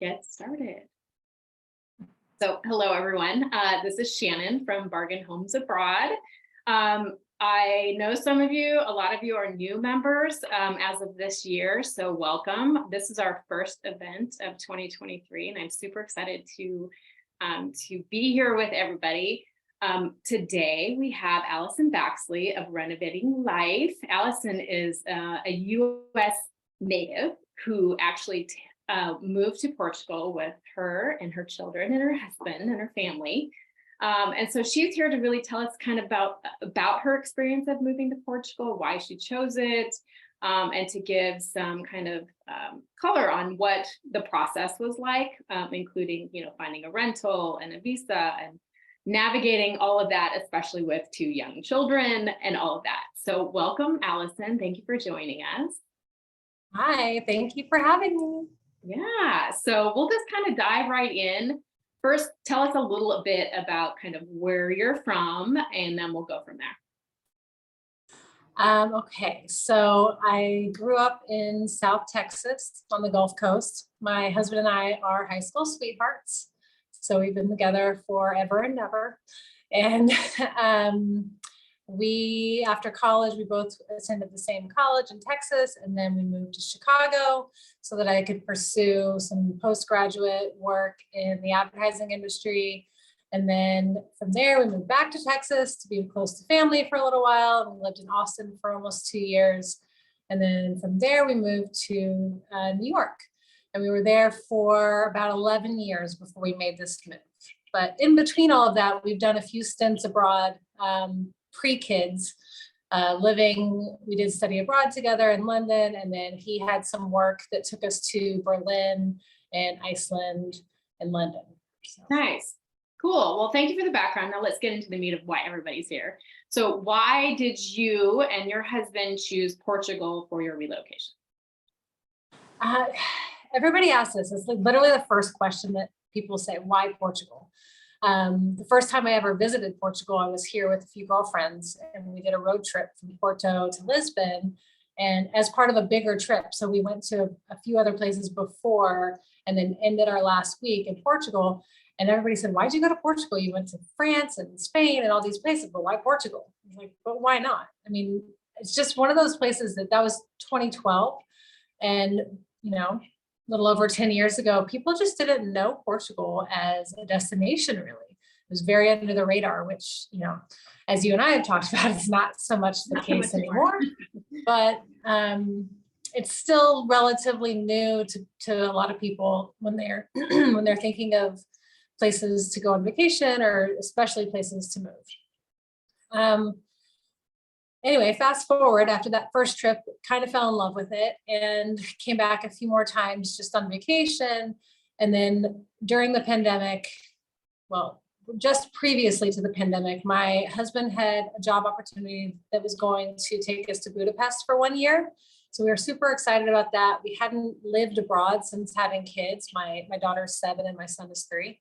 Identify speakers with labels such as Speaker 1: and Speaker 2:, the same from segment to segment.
Speaker 1: Get started. So hello, everyone. This is Shannon from Bargain Homes Abroad. I know some of you, a lot of you are new members as of this year, so welcome. This is our first event of 2023, and I'm super excited to be here with everybody. Today, we have Allison Baxley of Renovating Life. Allison is a U.S. native who actually moved to Portugal with her and her children and her husband and her family. And so she's here to really tell us kind of about her experience of moving to Portugal, why she chose it, and to give some kind of color on what the process was like, including, finding a rental and a visa and navigating all of that, especially with two young children and all of that. So welcome, Allison. Thank you for joining us.
Speaker 2: Hi, thank you for having me.
Speaker 1: Yeah, so we'll just kind of dive right in. First, tell us a little bit about kind of where you're from, and then we'll go from there.
Speaker 2: Okay, so I grew up in South Texas on the Gulf Coast. My husband and I are high school sweethearts. So we've been together forever and ever. And after college, we both attended the same college in Texas, and then we moved to Chicago so that I could pursue some postgraduate work in the advertising industry. And then from there, we moved back to Texas to be close to family for a little while. We lived in Austin for almost 2 years. And then from there, we moved to New York. And we were there for about 11 years before we made this move. But in between all of that, we've done a few stints abroad, pre-kids, we did study abroad together in London, and then he had some work that took us to Berlin and Iceland and London. So.
Speaker 1: Nice. Cool. Well, thank you for the background. Now let's get into the meat of why everybody's here. So why did you and your husband choose Portugal for your relocation?
Speaker 2: Everybody asks this. It's literally the first question that people say, why Portugal? The first time I ever visited Portugal, I was here with a few girlfriends, and we did a road trip from Porto to Lisbon, and as part of a bigger trip. So we went to a few other places before and then ended our last week in Portugal. And everybody said, why'd you go to Portugal? You went to France and Spain and all these places, but why Portugal? I was like, but why not? I mean, it's just one of those places that was 2012. And, a little over 10 years ago, people just didn't know Portugal as a destination, really. It was very under the radar, which, as you and I have talked about, it's not so much the case anymore. But it's still relatively new to a lot of people when they're when they're thinking of places to go on vacation, or especially places to move. Anyway, fast forward, after that first trip, kind of fell in love with it and came back a few more times just on vacation. And then during the pandemic, well, just previously to the pandemic, my husband had a job opportunity that was going to take us to Budapest for 1 year. So we were super excited about that. We hadn't lived abroad since having kids. My daughter's 7 and my son is 3.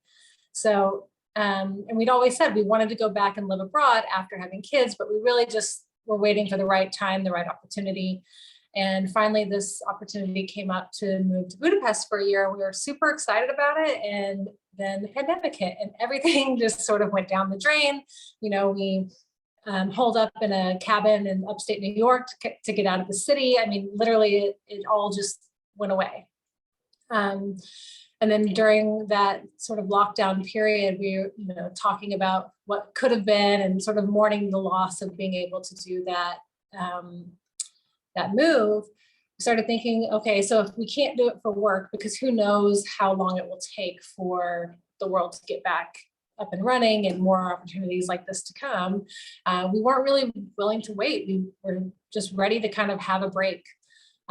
Speaker 2: So, and we'd always said we wanted to go back and live abroad after having kids, but we really just were waiting for the right time, the right opportunity. And finally, this opportunity came up to move to Budapest for a year. We were super excited about it. And then the pandemic hit and everything just sort of went down the drain. We holed up in a cabin in upstate New York to get out of the city. I mean, literally, it all just went away. And then during that sort of lockdown period, we were, talking about what could have been and sort of mourning the loss of being able to do that, that move. We started thinking, okay, so if we can't do it for work, because who knows how long it will take for the world to get back up and running and more opportunities like this to come, we weren't really willing to wait. We were just ready to kind of have a break.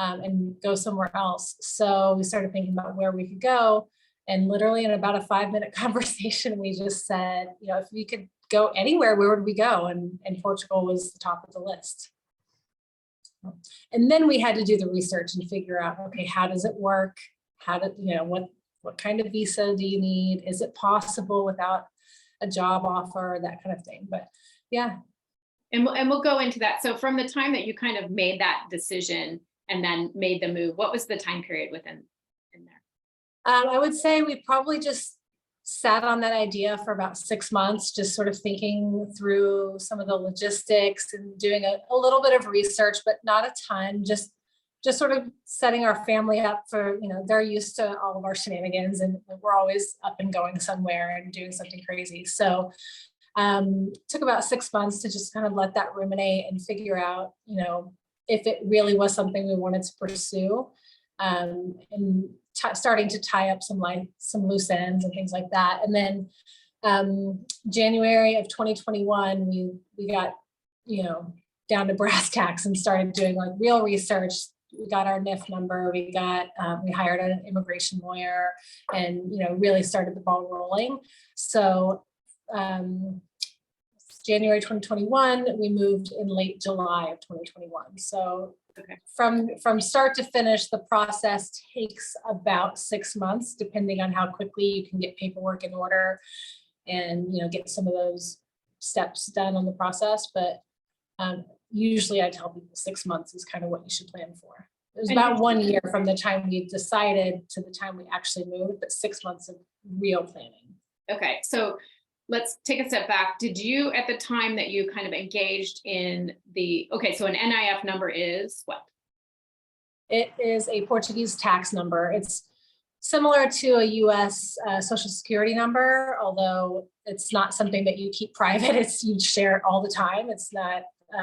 Speaker 2: And go somewhere else. So we started thinking about where we could go. And literally in about a 5-minute conversation, we just said, if we could go anywhere, where would we go? And Portugal was the top of the list. And then we had to do the research and figure out, okay, how does it work? What kind of visa do you need? Is it possible without a job offer, that kind of thing. But yeah.
Speaker 1: And we'll go into that. So from the time that you kind of made that decision and then made the move, what was the time period in there?
Speaker 2: I would say we probably just sat on that idea for about 6 months, just sort of thinking through some of the logistics and doing a little bit of research, but not a ton, just sort of setting our family up for, they're used to all of our shenanigans and we're always up and going somewhere and doing something crazy. So took about 6 months to just kind of let that ruminate and figure out, if it really was something we wanted to pursue. And starting to tie up some loose ends and things like that. And then January of 2021, we got, down to brass tacks and started doing like real research. We got our NIF number, we hired an immigration lawyer and, really started the ball rolling. So January 2021, we moved in late July of 2021. So okay. From start to finish, the process takes about 6 months, depending on how quickly you can get paperwork in order and, get some of those steps done on the process. But usually I tell people 6 months is kind of what you should plan for. It was about 1 year from the time we decided to the time we actually moved, but 6 months of real planning.
Speaker 1: Okay, so let's take a step back. Did you, at the time that you kind of engaged in so an NIF number is what?
Speaker 2: It is a Portuguese tax number. It's similar to a US Social Security number, although it's not something that you keep private. You share it all the time. It's not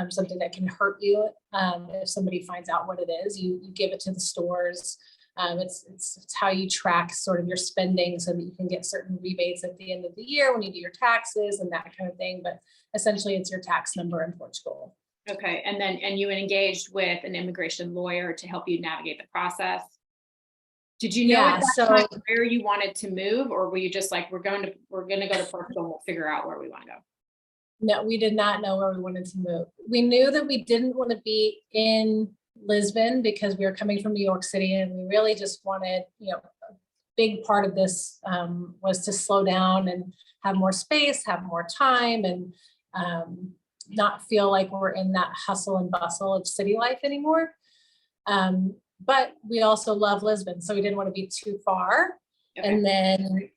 Speaker 2: something that can hurt you if somebody finds out what it is. You give it to the stores. It's how you track sort of your spending so that you can get certain rebates at the end of the year when you do your taxes and that kind of thing. But essentially it's your tax number in Portugal.
Speaker 1: Okay. And you engaged with an immigration lawyer to help you navigate the process. Did you know at that time where you wanted to move, or were you just like, we're going to go to Portugal and we'll figure out where we want to go?
Speaker 2: No, we did not know where we wanted to move. We knew that we didn't want to be in Lisbon because we were coming from New York City and we really just wanted, a big part of this was to slow down and have more space, have more time, and not feel like we're in that hustle and bustle of city life anymore. But we also love Lisbon, so we didn't want to be too far. Okay. And then,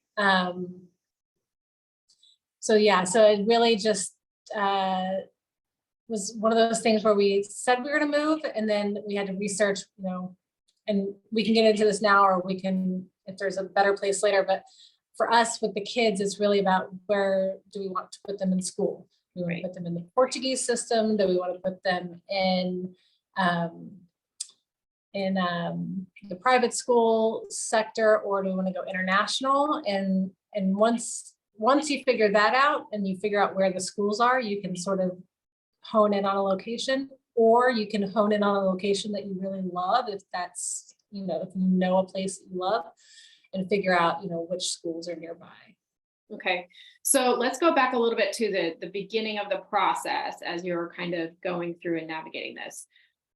Speaker 2: so it really just was one of those things where we said we were going to move, and then we had to research, and we can get into this now, or we can, if there's a better place later. But for us with the kids, it's really about where do we want to put them in school? Do we want to put them in the Portuguese system? Do we want to put them in the private school sector, or do we want to go international? And once you figure that out and you figure out where the schools are, you can sort of hone in on a location, or you can hone in on a location that you really love, if that's, if you know a place that you love, and figure out, which schools are nearby. Okay,
Speaker 1: so let's go back a little bit to the beginning of the process as you're kind of going through and navigating this.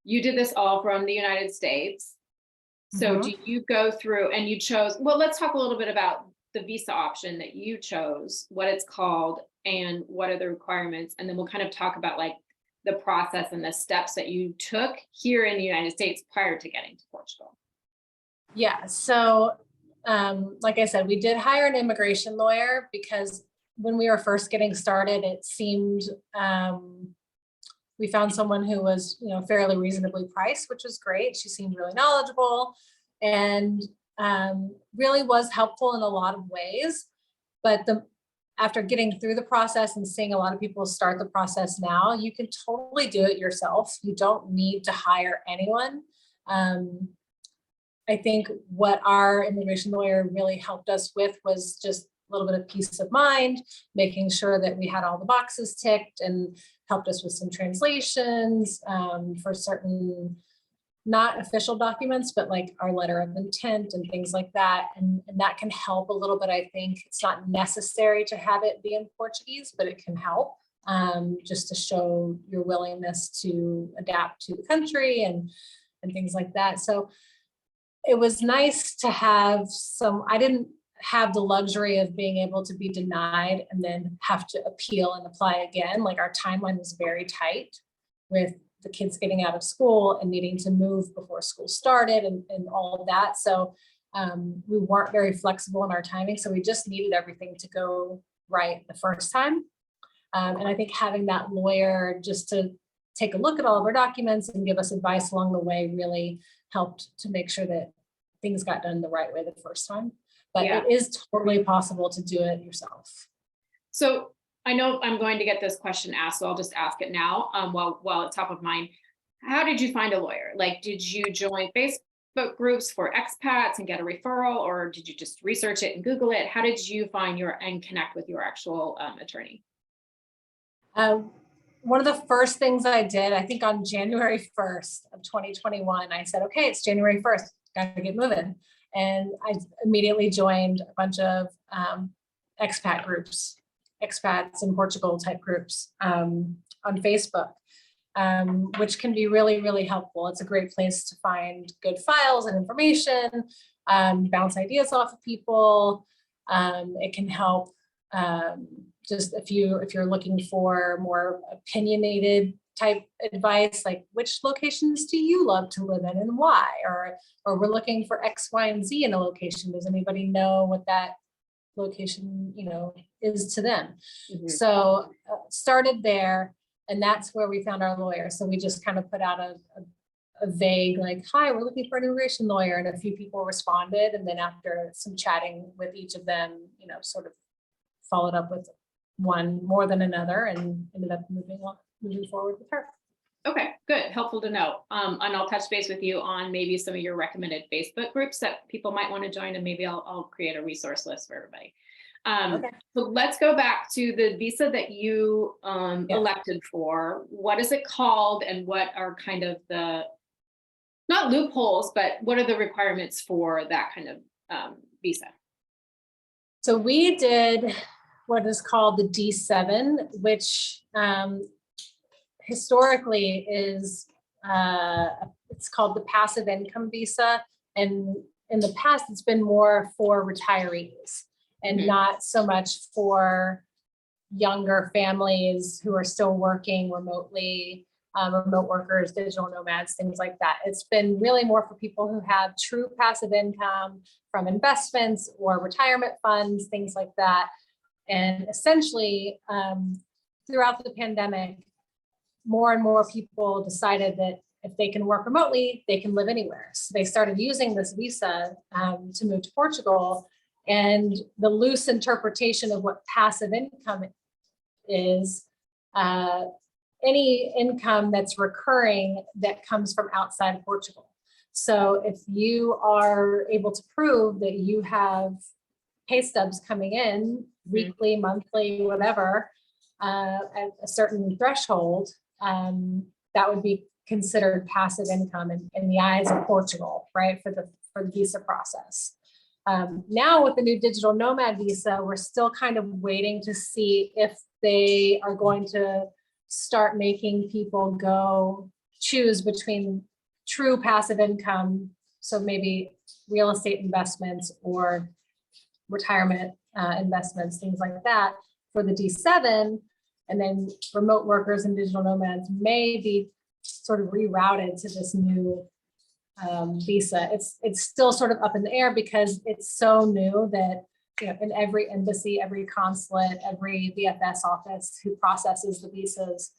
Speaker 1: You did this all from the United States. So do you go through and you chose, well, let's talk a little bit about the visa option that you chose, what it's called, and what are the requirements. And then we'll kind of talk about like the process and the steps that you took here in the United States prior to getting to Portugal.
Speaker 2: Yeah, so like I said, we did hire an immigration lawyer because when we were first getting started, it seemed we found someone who was, fairly reasonably priced, which was great. She seemed really knowledgeable and really was helpful in a lot of ways. But after getting through the process and seeing a lot of people start the process now, you can totally do it yourself. You don't need to hire anyone. I think what our immigration lawyer really helped us with was just a little bit of peace of mind, making sure that we had all the boxes ticked, and helped us with some translations for certain not official documents, but like our letter of intent and things like that. And that can help a little bit. I think it's not necessary to have it be in Portuguese, but it can help just to show your willingness to adapt to the country and things like that. So it was nice to have I didn't have the luxury of being able to be denied and then have to appeal and apply again. Like our timeline was very tight with the kids getting out of school and needing to move before school started and all of that. So We weren't very flexible in our timing, so we just needed everything to go right the first time. And I think having that lawyer just to take a look at all of our documents and give us advice along the way really helped to make sure that things got done the right way the first time. But
Speaker 1: Yeah.
Speaker 2: it is totally possible to do it yourself.
Speaker 1: So I know I'm going to get this question asked, so I'll just ask it now while it's top of mind. How did you find a lawyer? Like, did you join Facebook groups for expats and get a referral, or did you just research it and Google it? How did you find and connect with your actual attorney?
Speaker 2: One of the first things I did, I think on January 1st of 2021, I said, okay, it's January 1st, got to get moving. And I immediately joined a bunch of expat groups, expats in Portugal type groups on Facebook, which can be really, really helpful. It's a great place to find good files and information, bounce ideas off of people. It can help just if you're looking for more opinionated type advice, like which locations do you love to live in and why, or we're looking for X, Y, and Z in a location. Does anybody know what that location, is to them?
Speaker 1: Mm-hmm.
Speaker 2: So started there, and that's where we found our lawyer. So we just kind of put out a vague, like, hi, we're looking for an immigration lawyer, and a few people responded. And then after some chatting with each of them, sort of followed up with one more than another and ended up moving forward with her.
Speaker 1: Okay, good. Helpful to know. And I'll touch base with you on maybe some of your recommended Facebook groups that people might want to join, and maybe I'll create a resource list for everybody. Okay. So let's go back to the visa that you elected for. What is it called, and what are kind of the, not loopholes, but what are the requirements for that kind of visa?
Speaker 2: So we did what is called the D7, which historically is, it's called the passive income visa. And in the past, it's been more for retirees and not so much for younger families who are still working remotely, remote workers, digital nomads, things like that. It's been really more for people who have true passive income from investments or retirement funds, things like that. And essentially, throughout the pandemic, more and more people decided that if they can work remotely, they can live anywhere. So they started using this visa to move to Portugal. And the loose interpretation of what passive income is, any income that's recurring that comes from outside of Portugal. So if you are able to prove that you have pay stubs coming in weekly, monthly, whatever, at a certain threshold, that would be considered passive income in the eyes of Portugal, right, for the visa process. Now with the new digital nomad visa, we're still kind of waiting to see if they are going to start making people choose between true passive income, so maybe real estate investments or retirement investments, things like that for the D7, and then remote workers and digital nomads may be sort of rerouted to this new visa. It's still sort of up in the air because it's so new that in every embassy, every consulate, every VFS office who processes the visas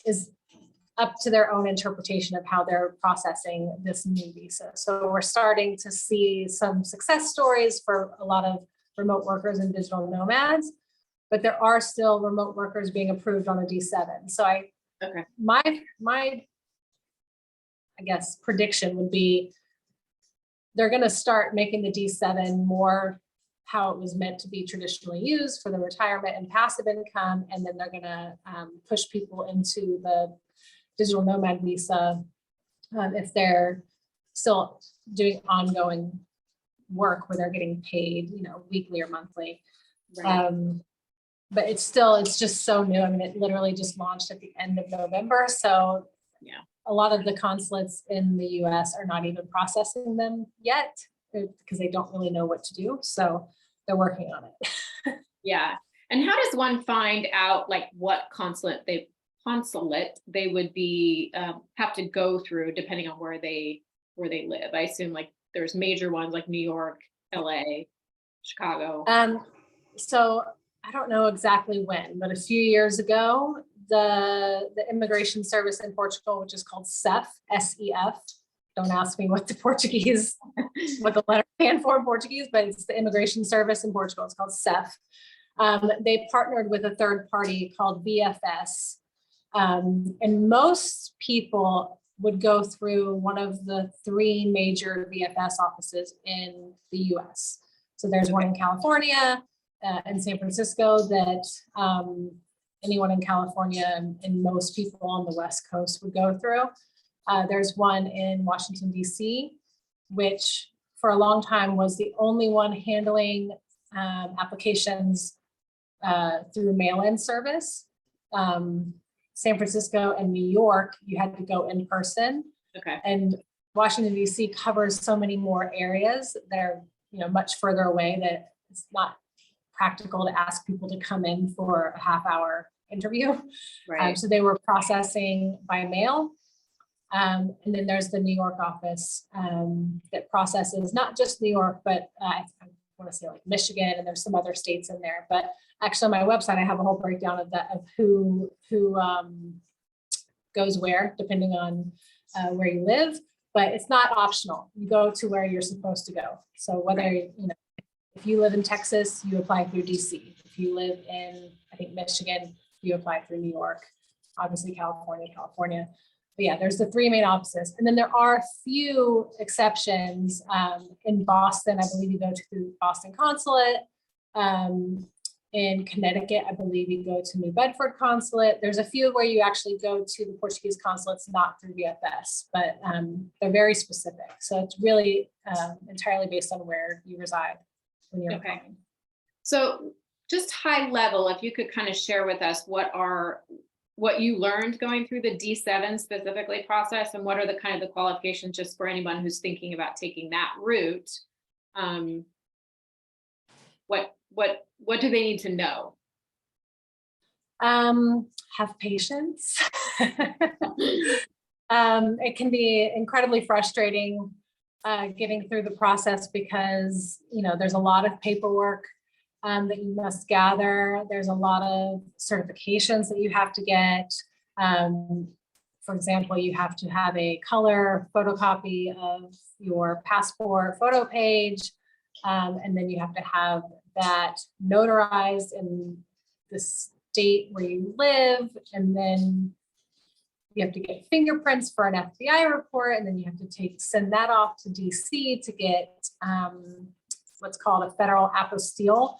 Speaker 2: is up to their own interpretation of how they're processing this new visa. So we're starting to see some success stories for a lot of remote workers and digital nomads, but there are still remote workers being approved on a D7. So my I guess prediction would be they're going to start making the D7 more how it was meant to be traditionally used for the retirement and passive income, and then they're going to push people into the digital nomad visa if they're still doing ongoing work where they're getting paid, weekly or monthly. Right. But it's just so new. I mean, it literally just launched at the end of November. So a lot of the consulates in the US are not even processing them yet because they don't really know what to do. So they're working on it.
Speaker 1: Yeah. And how does one find out like what consulate they would be have to go through depending on where they live? I assume like there's major ones like New York, LA, Chicago.
Speaker 2: So I don't know exactly when, but a few years ago, the immigration service in Portugal, which is called SEF, S-E-F. Don't ask me what the Portuguese, what the letter stand for in Portuguese, but it's the immigration service in Portugal. It's called SEF. They partnered with a third party called VFS. And most people would go through one of the 3 major VFS offices in the US. So there's one in California, in San Francisco that anyone in California and most people on the West Coast would go through. There's one in Washington, D.C., which for a long time was the only one handling applications through mail-in service. San Francisco and New York, you had to go in person.
Speaker 1: Okay.
Speaker 2: And Washington, D.C. covers so many more areas that are, much further away that it's not practical to ask people to come in for a half-hour interview.
Speaker 1: Right.
Speaker 2: So they were processing by mail. And then there's the New York office that processes not just New York, but I want to say like Michigan, and there's some other states in there. But actually on my website, I have a whole breakdown of that, of who goes where, depending on where you live. But it's not optional. You go to where you're supposed to go. So whether, if you live in Texas, you apply through DC. If you live in, I think, Michigan, you apply through New York, obviously California. But yeah, there's the 3 main offices. And then there are a few exceptions. In Boston, I believe you go to the Boston Consulate. In Connecticut, I believe you go to New Bedford Consulate. There's a few where you actually go to the Portuguese consulates, not through VFS, but they're very specific. So it's really entirely based on where you reside when you're applying.
Speaker 1: So just high level, if you could kind of share with us what you learned going through the D7 specifically process, and what are the kind of the qualifications just for anyone who's thinking about taking that route. What do they need to know?
Speaker 2: Have patience. It can be incredibly frustrating getting through the process because, there's a lot of paperwork that you must gather. There's a lot of certifications that you have to get. For example, you have to have a color photocopy of your passport photo page. And then you have to have that notarized in the state where you live. And then you have to get fingerprints for an FBI report. And then you have to send that off to DC to get what's called a federal apostille.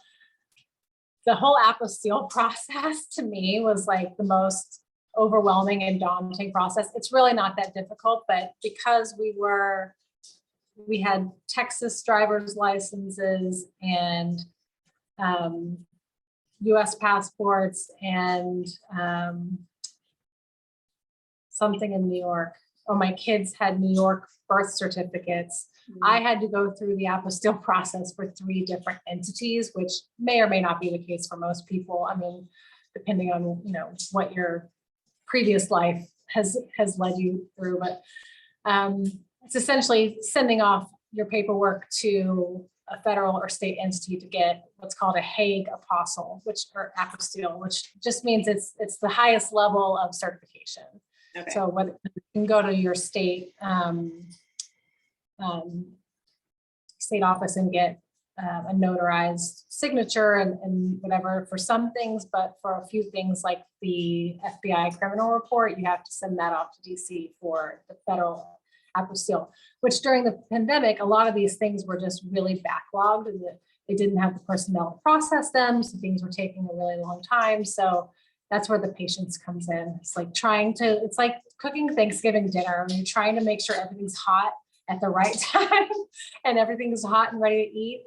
Speaker 2: The whole apostille process to me was like the most overwhelming and daunting process. It's really not that difficult, but because we had Texas driver's licenses and US passports and something in New York. Oh, my kids had New York birth certificates. I had to go through the apostille process for 3 different entities, which may or may not be the case for most people. I mean, depending on, what your previous life has led you through, but it's essentially sending off your paperwork to a federal or state entity to get what's called a Hague apostille, or apostille, which just means it's the highest level of certification. Okay. So whether you can go to your state state office and get a notarized signature and whatever for some things, but for a few things like the FBI criminal report, you have to send that off to DC for the federal apostille, which during the pandemic, a lot of these things were just really backlogged and they didn't have the personnel to process them. So things were taking a really long time. So that's where the patience comes in. It's like it's like cooking Thanksgiving dinner. You're trying to make sure everything's hot at the right time and everything's hot and ready to eat,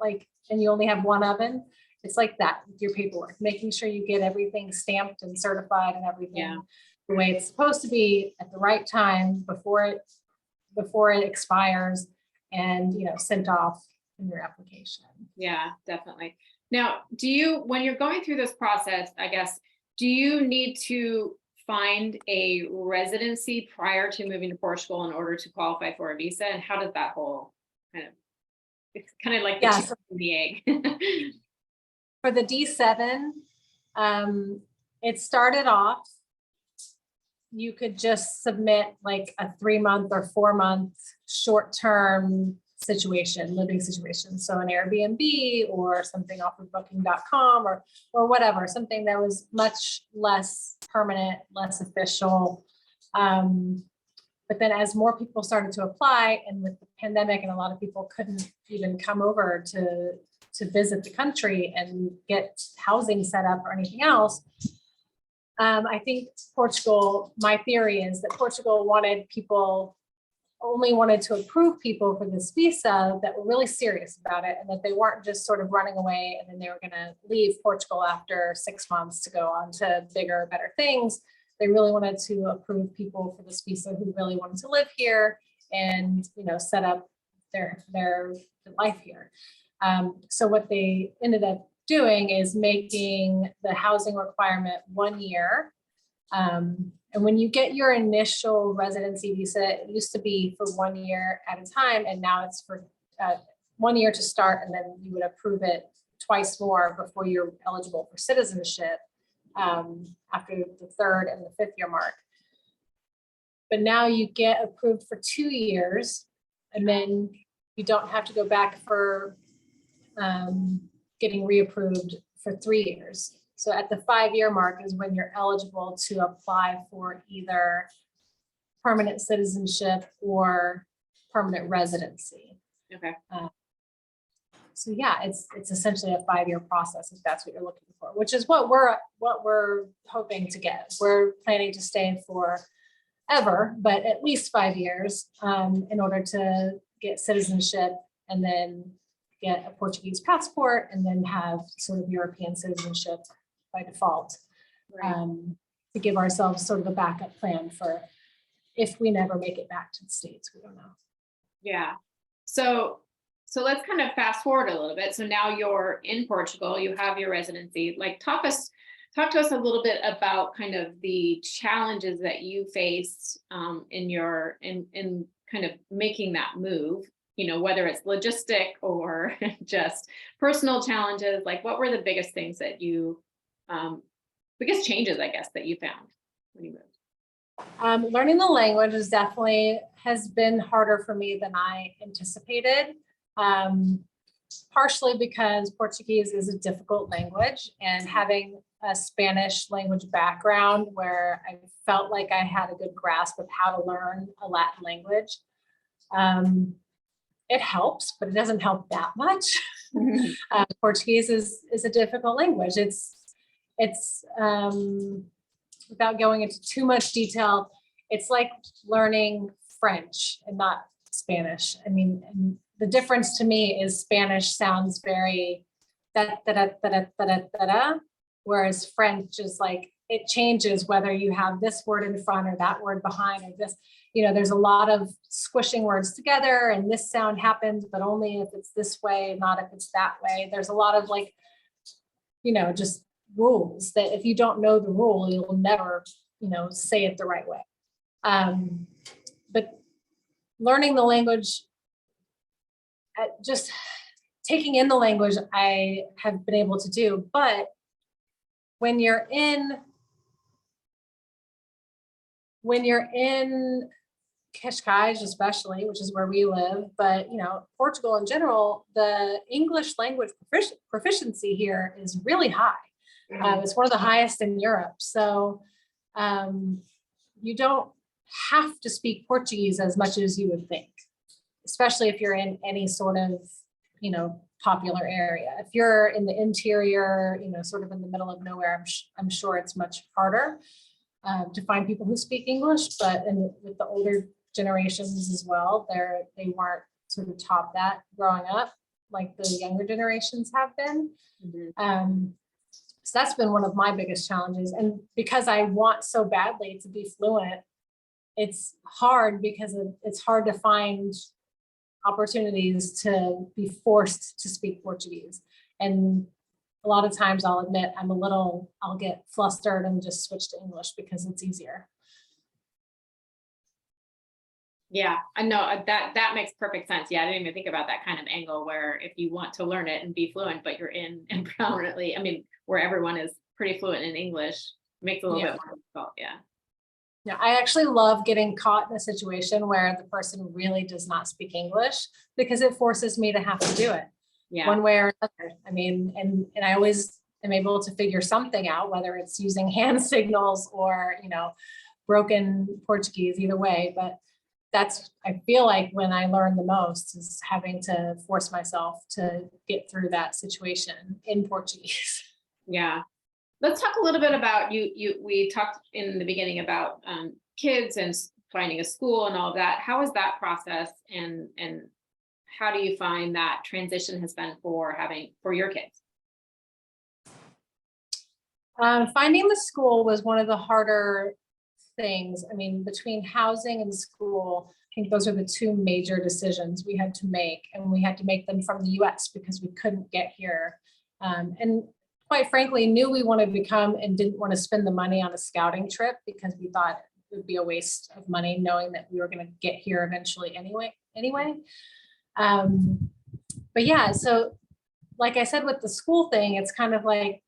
Speaker 2: and you only have one oven. It's like that with your paperwork, making sure you get everything stamped and certified and everything the way it's supposed to be at the right time before it expires and, sent off in your application.
Speaker 1: Yeah, definitely. Now, when you're going through this process, I guess, do you need to find a residency prior to moving to Portugal in order to qualify for a visa? And how does that whole kind of, it's kind of like the
Speaker 2: Yeah,
Speaker 1: chicken and the egg.
Speaker 2: for the D7, it started off, you could just submit like a 3-month or 4-month short-term situation, living situation. So an Airbnb or something off of booking.com or whatever, something that was much less permanent, less official. But then as more people started to apply, and with the pandemic and a lot of people couldn't even come over to visit the country and get housing set up or anything else, I think Portugal, my theory is that Portugal only wanted to approve people for this visa that were really serious about it, and that they weren't just sort of running away and then they were going to leave Portugal after 6 months to go on to bigger, better things. They really wanted to approve people for this visa who really wanted to live here and, set up their life here. So what they ended up doing is making the housing requirement 1 year. And when you get your initial residency visa, it used to be for 1 year at a time, and now it's for 1 year to start, and then you would approve it twice more before you're eligible for citizenship after the 3rd and the 5th year mark. But now you get approved for 2 years, and then you don't have to go back for getting reapproved for 3 years. So at the 5-year mark is when you're eligible to apply for either permanent citizenship or permanent residency.
Speaker 1: Okay.
Speaker 2: So yeah, it's essentially a 5-year process if that's what you're looking for, which is what we're hoping to get. We're planning to stay for ever, but at least 5 years in order to get citizenship and then get a Portuguese passport and then have sort of European citizenship by default,
Speaker 1: Right.
Speaker 2: to give ourselves sort of a backup plan for if we never make it back to the States. We don't know.
Speaker 1: Yeah. So let's kind of fast forward a little bit. So now you're in Portugal, you have your residency. Like talk to us a little bit about kind of the challenges that you faced in kind of making that move, whether it's logistic or just personal challenges. Like what were the biggest things that biggest changes, I guess, that you found when you moved?
Speaker 2: Learning the language has been harder for me than I anticipated. Partially because Portuguese is a difficult language, and having a Spanish language background where I felt like I had a good grasp of how to learn a Latin language. It helps, but it doesn't help that much. Portuguese is a difficult language. It's without going into too much detail, it's like learning French and not Spanish. I mean, and the difference to me is Spanish sounds very da da da da da da da da, whereas French is like it changes whether you have this word in front or that word behind or this. There's a lot of squishing words together, and this sound happens, but only if it's this way, not if it's that way. There's a lot of just rules that if you don't know the rule, you'll never, say it the right way. But learning the language, just taking in the language, I have been able to do. But when you're in Cascais, especially, which is where we live, but Portugal in general, the English language proficiency here is really high. It's one of the highest in Europe. So you don't have to speak Portuguese as much as you would think, especially if you're in any sort of, popular area. If you're in the interior, sort of in the middle of nowhere, I'm sure it's much harder to find people who speak English, but with the older generations as well, they weren't sort of taught that growing up like the younger generations have been. Mm-hmm. So that's been one of my biggest challenges. And because I want so badly to be fluent, it's hard because it's hard to find opportunities to be forced to speak Portuguese. And a lot of times I'll admit I'll get flustered and just switch to English because it's easier.
Speaker 1: Yeah, I know that makes perfect sense. Yeah, I didn't even think about that kind of angle where if you want to learn it and be fluent, but you're in and predominantly, I mean, where everyone is pretty fluent in English, makes it a little
Speaker 2: Yeah.
Speaker 1: bit more difficult. Yeah.
Speaker 2: Yeah, I actually love getting caught in a situation where the person really does not speak English because it forces me to have to do it
Speaker 1: Yeah.
Speaker 2: one way or another. I mean, and I always am able to figure something out, whether it's using hand signals or, broken Portuguese, either way. But that's, I feel like when I learn the most is having to force myself to get through that situation in Portuguese.
Speaker 1: Yeah. Let's talk a little bit about we talked in the beginning about kids and finding a school and all of that. How is that process, and how do you find that transition has been for your kids?
Speaker 2: Finding the school was one of the harder things. I mean, between housing and school, I think those are the two major decisions we had to make, and we had to make them from the US because we couldn't get here. And quite frankly, knew we wanted to come and didn't want to spend the money on a scouting trip because we thought it would be a waste of money knowing that we were going to get here eventually anyway. But yeah, so like I said, with the school thing, it's kind of like,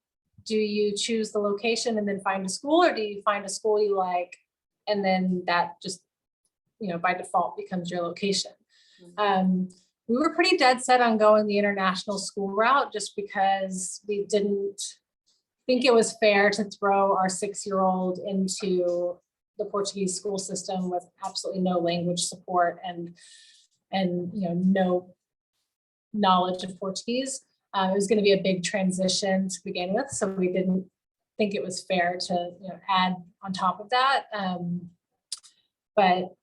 Speaker 2: do you choose the location and then find a school, or do you find a school you like and then that just, by default becomes your location? We were pretty dead set on going the international school route just because we didn't think it was fair to throw our 6-year-old into the Portuguese school system with absolutely no language support and no knowledge of Portuguese. It was going to be a big transition to begin with, so we didn't think it was fair to add on top of that. But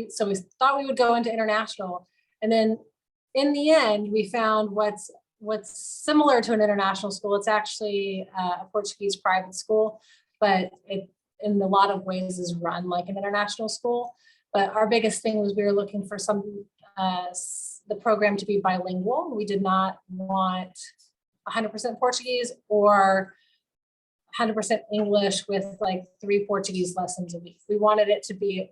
Speaker 2: so we thought we would go into international, and then in the end we found what's similar to an international school. It's actually a Portuguese private school, but it in a lot of ways is run like an international school. But our biggest thing was we were looking for the program to be bilingual. We did not want 100% Portuguese or 100% English with like 3 Portuguese lessons a week. We wanted it to be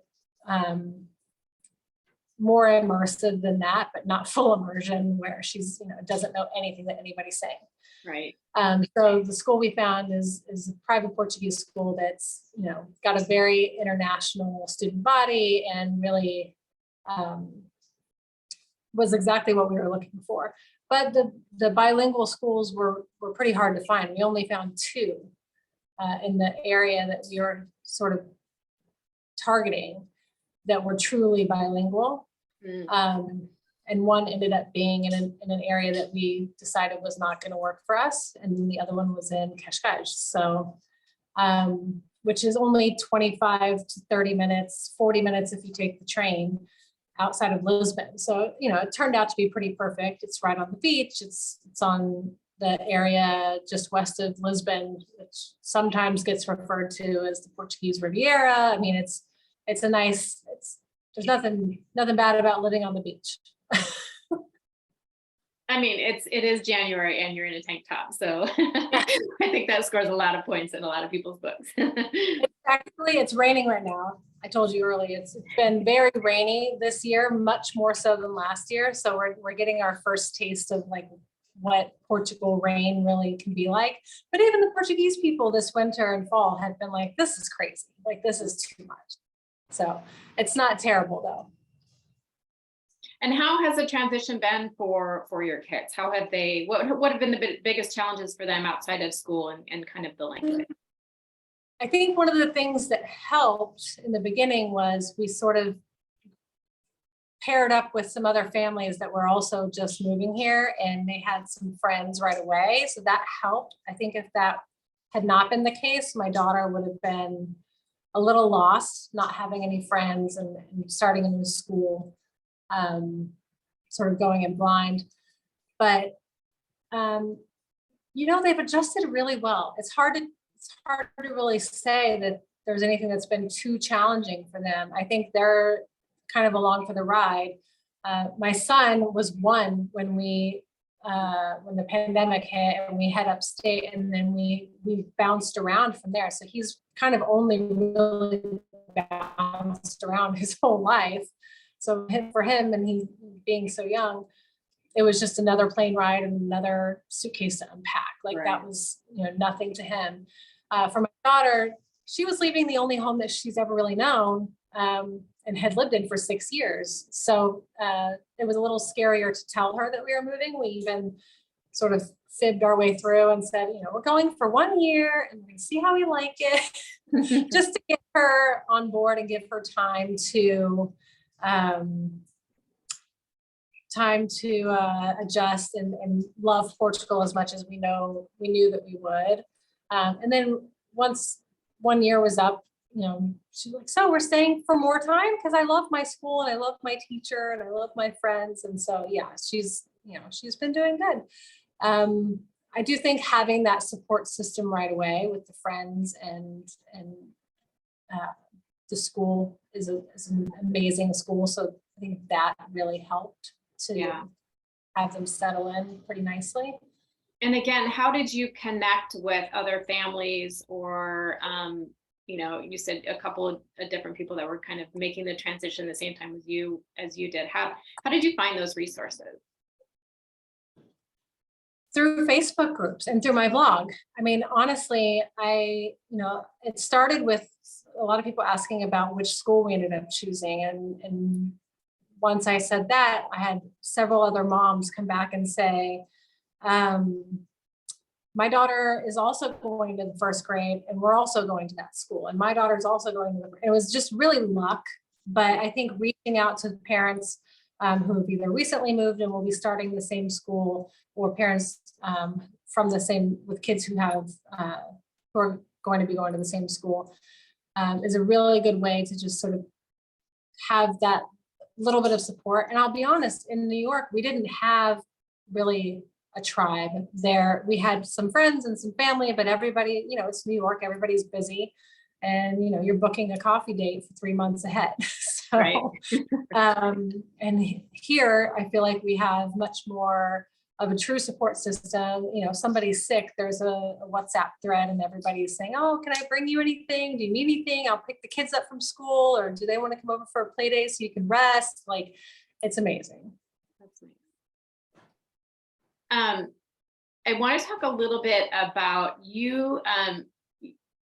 Speaker 2: more immersive than that, but not full immersion where she's doesn't know anything that anybody's saying.
Speaker 1: Right.
Speaker 2: So the school we found is a private Portuguese school that's got a very international student body and really was exactly what we were looking for. But the bilingual schools were pretty hard to find. We only found 2 in the area that we were sort of targeting that were truly bilingual. And one ended up being in an area that we decided was not going to work for us, and the other one was in Cascais. So, which is only 25 to 30 minutes, 40 minutes if you take the train outside of Lisbon. So, it turned out to be pretty perfect. It's right on the beach. It's on the area just west of Lisbon, which sometimes gets referred to as the Portuguese Riviera. I mean, it's a nice, there's nothing bad about living on the beach.
Speaker 1: I mean, it is January and you're in a tank top, so I think that scores a lot of points in a lot of people's books.
Speaker 2: It's raining right now. I told you earlier, it's been very rainy this year, much more so than last year. So we're getting our first taste of like what Portugal rain really can be like. But even the Portuguese people this winter and fall have been like, this is crazy. Like, this is too much. So it's not terrible though.
Speaker 1: And how has the transition been for your kids? How have they, what have been the biggest challenges for them outside of school and kind of the language?
Speaker 2: I think one of the things that helped in the beginning was we sort of paired up with some other families that were also just moving here, and they had some friends right away. So that helped. I think if that had not been the case, my daughter would have been a little lost, not having any friends and starting a new school, sort of going in blind. But, they've adjusted really well. It's hard to really say that there's anything that's been too challenging for them. I think they're kind of along for the ride. My son was 1 when we when the pandemic hit, and we had upstate, and then we bounced around from there. So he's kind of only really bounced around his whole life. So for him, and he being so young, it was just another plane ride and another suitcase to unpack. Like that was, nothing to him. For my daughter, she was leaving the only home that she's ever really known, and had lived in for 6 years. So it was a little scarier to tell her that we were moving. We even sort of fibbed our way through and said, we're going for 1 year and we see how we like it, just to get her on board and give her time to adjust and love Portugal as much as we knew that we would. And then once 1 year was up, she's like, so we're staying for more time because I love my school and I love my teacher and I love my friends. And so, yeah, she's been doing good. I do think having that support system right away with the friends and the school is an amazing school. So I think that really helped to have them settle in pretty nicely.
Speaker 1: And again, how did you connect with other families or, you said a couple of different people that were kind of making the transition the same time as you did. How did you find those resources?
Speaker 2: Through Facebook groups and through my blog. I mean, honestly, it started with a lot of people asking about which school we ended up choosing. And once I said that, I had several other moms come back and say, my daughter is also going to the first grade and we're also going to that school. And my daughter's also going to it was just really luck. But I think reaching out to parents who have either recently moved and will be starting the same school, or parents from the same with kids who are going to be going to the same school, is a really good way to just sort of have that little bit of support. And I'll be honest, in New York, we didn't have really a tribe there. We had some friends and some family, but everybody, it's New York, everybody's busy, and you're booking a coffee date for 3 months ahead. So, and here I feel like we have much more of a true support system. Somebody's sick, there's a WhatsApp thread and everybody's saying, oh, can I bring you anything? Do you need anything? I'll pick the kids up from school, or do they want to come over for a play day so you can rest? Like, it's amazing.
Speaker 1: That's nice. I want to talk a little bit about you.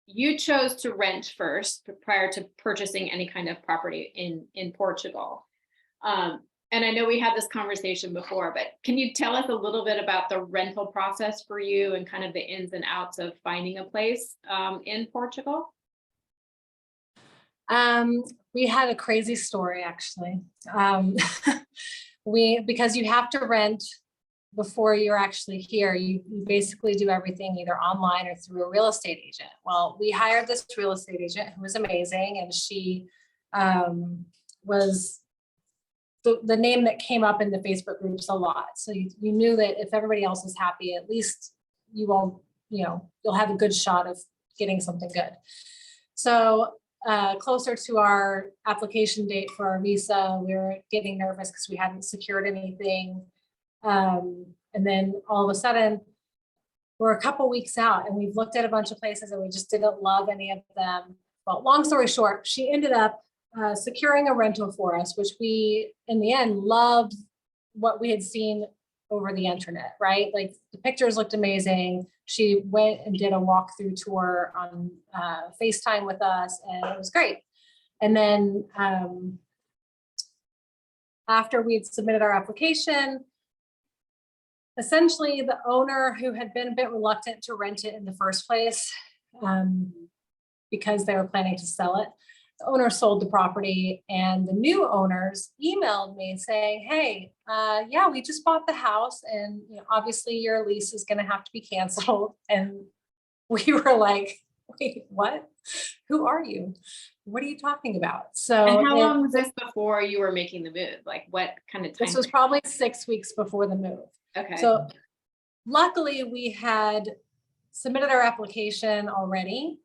Speaker 1: You chose to rent first prior to purchasing any kind of property in Portugal. And I know we had this conversation before, but can you tell us a little bit about the rental process for you and kind of the ins and outs of finding a place in Portugal?
Speaker 2: We had a crazy story, actually. Because you have to rent before you're actually here, you basically do everything either online or through a real estate agent. Well, we hired this real estate agent who was amazing, and she was the name that came up in the Facebook groups a lot. So you knew that if everybody else is happy, at least you won't, you'll have a good shot of getting something good. So closer to our application date for our visa, we were getting nervous because we hadn't secured anything. And then all of a sudden we're a couple weeks out and we've looked at a bunch of places and we just didn't love any of them. Well, long story short, she ended up securing a rental for us, which we in the end loved what we had seen over the internet, right? Like the pictures looked amazing. She went and did a walkthrough tour on FaceTime with us, and it was great. And then after we'd submitted our application, essentially the owner, who had been a bit reluctant to rent it in the first place because they were planning to sell it, the owner sold the property, and the new owners emailed me saying, hey, yeah, we just bought the house, and obviously your lease is going to have to be canceled. And we were like, wait, what? Who are you? What are you talking about? So
Speaker 1: and how long was this before you were making the move? Like what kind of time?
Speaker 2: This was probably 6 weeks before the move.
Speaker 1: Okay.
Speaker 2: So luckily we had submitted our application already.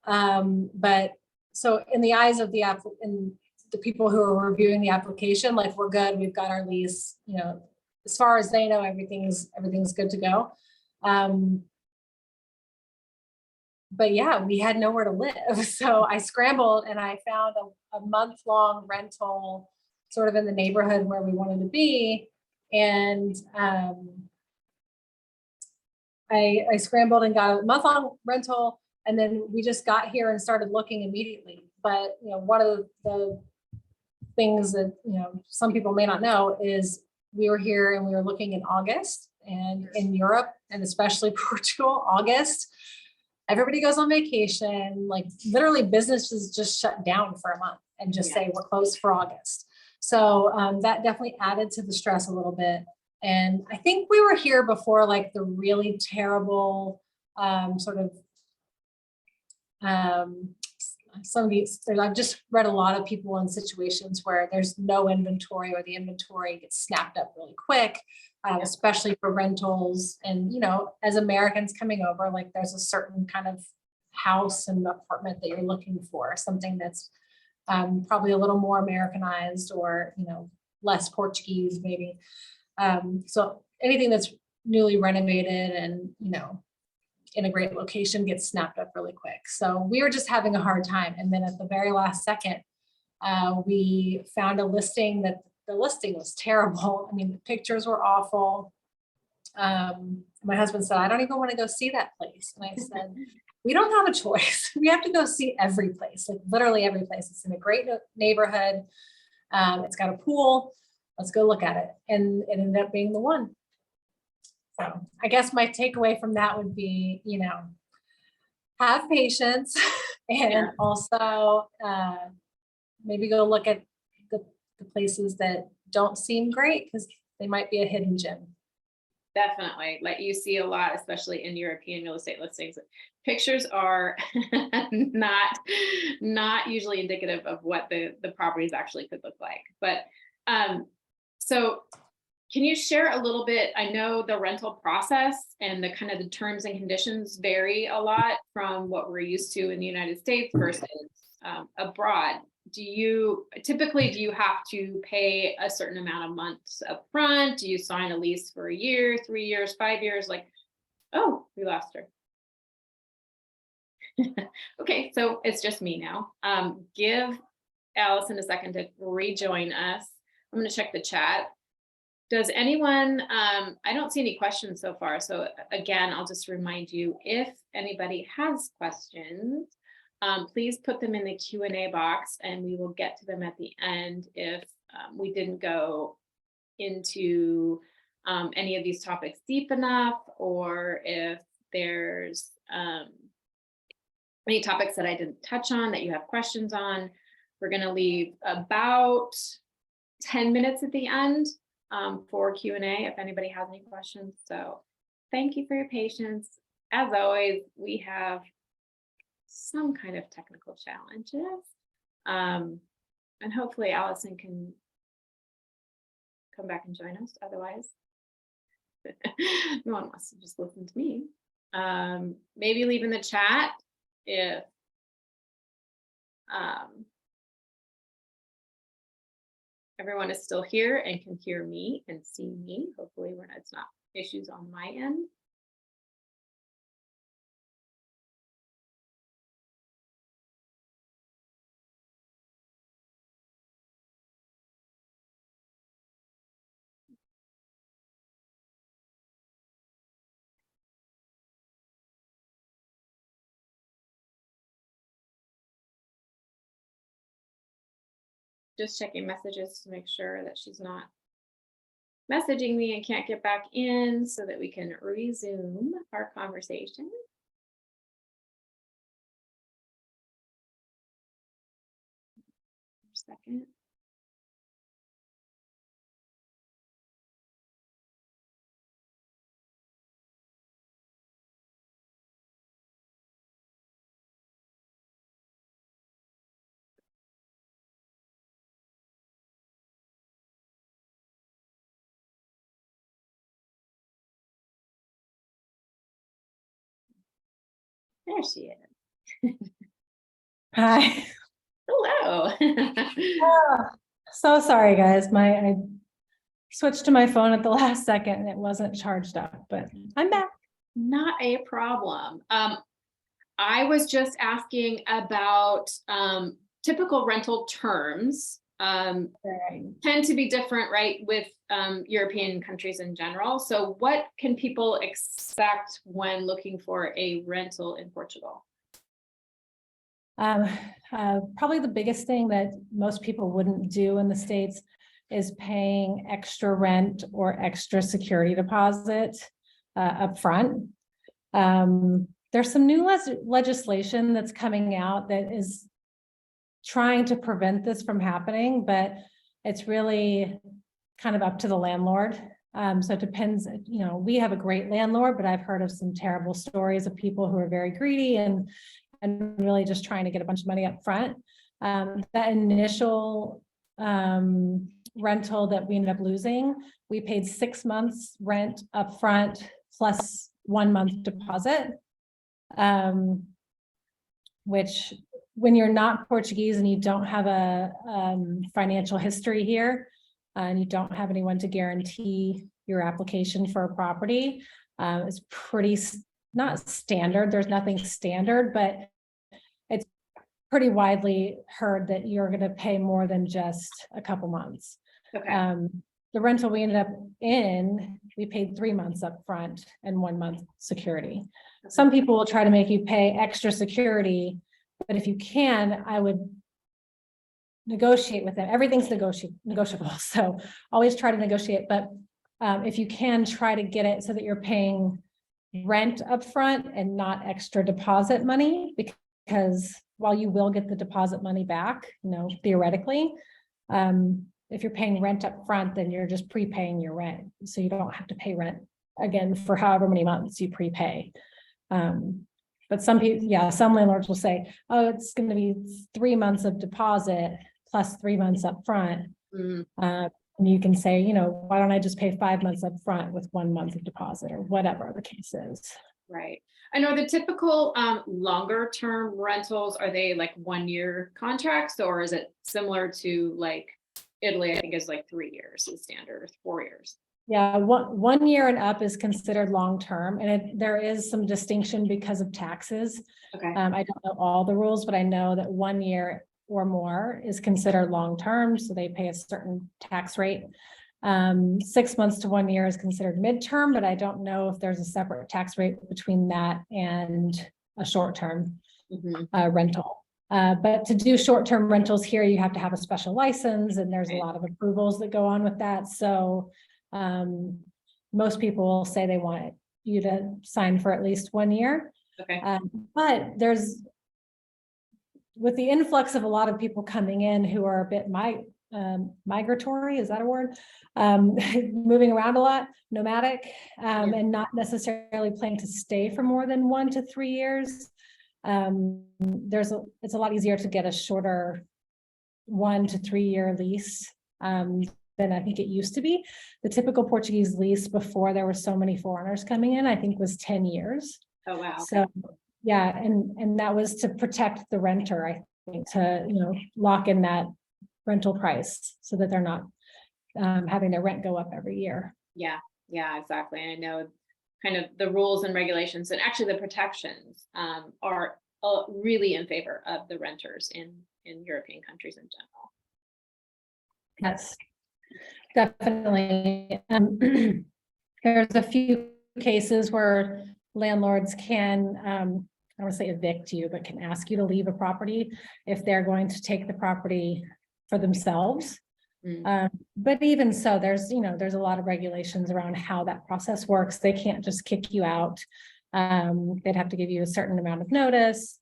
Speaker 2: But so in the eyes of in the people who are reviewing the application, like, we're good, we've got our lease, as far as they know, everything's good to go. But yeah, we had nowhere to live. So I scrambled and I found a month-long rental sort of in the neighborhood where we wanted to be. And I scrambled and got a month-long rental, and then we just got here and started looking immediately. But you know, one of the things that, you know, some people may not know is we were here and we were looking in August, and in Europe and especially Portugal, August, everybody goes on vacation. Like literally businesses just shut down for a month and just say we're closed for August. So that definitely added to the stress a little bit. And I think we were here before like the really terrible sort of some of these, I've just read a lot of people in situations where there's no inventory or the inventory gets snapped up really quick, especially for rentals. And, you know, as Americans coming over, like there's a certain kind of house and apartment that you're looking for, something that's probably a little more Americanized or, you know, less Portuguese maybe. So anything that's newly renovated and, you know, in a great location gets snapped up really quick. So we were just having a hard time. And then at the very last second, we found a listing that the listing was terrible. I mean, the pictures were awful. My husband said, I don't even want to go see that place. And I said, we don't have a choice. We have to go see every place, like literally every place. It's in a great neighborhood. It's got a pool. Let's go look at it. And it ended up being the one. So I guess my takeaway from that would be, you know, have patience and also maybe go look at the places that don't seem great because they might be a hidden gem.
Speaker 1: Definitely. Like you see a lot, especially in European real estate listings. Pictures are not usually indicative of what the properties actually could look like. But so can you share a little bit? I know the rental process and the kind of the terms and conditions vary a lot from what we're used to in the United States versus abroad. Do you have to pay a certain amount of months up front? Do you sign a lease for a year, 3 years, 5 years? Like, oh, we lost her. Okay, so it's just me now. Give Allison a second to rejoin us. I'm going to check the chat. Does anyone, I don't see any questions so far. So again, I'll just remind you, if anybody has questions, please put them in the Q&A box and we will get to them at the end if we didn't go into any of these topics deep enough, or if there's any topics that I didn't touch on that you have questions on. We're going to leave about 10 minutes at the end for Q&A if anybody has any questions. So thank you for your patience. As always, we have some kind of technical challenges. And hopefully Allison can come back and join us. Otherwise, no one wants to just listen to me. Maybe leave in the chat if everyone is still here and can hear me and see me. Hopefully it's not issues on my end. Just checking messages to make sure that she's not messaging me and can't get back in so that we can resume our conversation. Second. There she is.
Speaker 3: Hi.
Speaker 1: Hello.
Speaker 3: Oh, so sorry, guys. switched to my phone at the last second and it wasn't charged up, but I'm back.
Speaker 1: Not a problem. I was just asking about typical rental terms. Tend to be different, right, with European countries in general. So what can people expect when looking for a rental in Portugal?
Speaker 3: Probably the biggest thing that most people wouldn't do in the States is paying extra rent or extra security deposit up front. There's some new legislation that's coming out that is trying to prevent this from happening, but it's really kind of up to the landlord. So it depends, we have a great landlord, but I've heard of some terrible stories of people who are very greedy and really just trying to get a bunch of money up front. That initial rental that we ended up losing, we paid 6 months rent up front plus 1 month deposit, which when you're not Portuguese and you don't have a financial history here, and you don't have anyone to guarantee your application for a property, it's pretty not standard. There's nothing standard, but it's pretty widely heard that you're going to pay more than just a couple months.
Speaker 1: Okay.
Speaker 3: The rental we ended up in, we paid 3 months up front and 1 month security. Some people will try to make you pay extra security, but if you can, I would negotiate with them. Everything's negotiable. So always try to negotiate, but if you can, try to get it so that you're paying rent up front and not extra deposit money, because while you will get the deposit money back, theoretically, if you're paying rent up front, then you're just prepaying your rent. So you don't have to pay rent again for however many months you prepay. But some people, some landlords will say, oh, it's going to be 3 months of deposit plus 3 months up front. And you can say, why don't I just pay 5 months up front with 1 month of deposit or whatever the case is.
Speaker 1: Right. And are the typical longer term rentals, are they like 1 year contracts, or is it similar to like Italy? I think is like 3 years is standard, or 4 years.
Speaker 3: Yeah, 1 year and up is considered long-term, and there is some distinction because of taxes.
Speaker 1: Okay.
Speaker 3: I don't know all the rules, but I know that 1 year or more is considered long-term, so they pay a certain tax rate. 6 months to 1 year is considered midterm, but I don't know if there's a separate tax rate between that and a short-term rental. But to do short-term rentals here, you have to have a special license, and there's a lot of approvals that go on with that. So most people will say they want you to sign for at least 1 year.
Speaker 1: Okay.
Speaker 3: But with the influx of a lot of people coming in who are a bit migratory, is that a word? Moving around a lot, nomadic, and not necessarily planning to stay for more than 1 to 3 years. It's a lot easier to get a shorter 1 to 3 year lease than I think it used to be. The typical Portuguese lease before there were so many foreigners coming in, I think was 10 years.
Speaker 1: Oh, wow.
Speaker 3: So yeah, and that was to protect the renter, I think, to lock in that rental price so that they're not having their rent go up every year.
Speaker 1: Yeah, exactly. I know kind of the rules and regulations and actually the protections are really in favor of the renters in European countries in general.
Speaker 3: Yes, definitely. There's a few cases where landlords can, I don't want to say evict you, but can ask you to leave a property if they're going to take the property for themselves. But even so, there's a lot of regulations around how that process works. They can't just kick you out. They'd have to give you a certain amount of notice.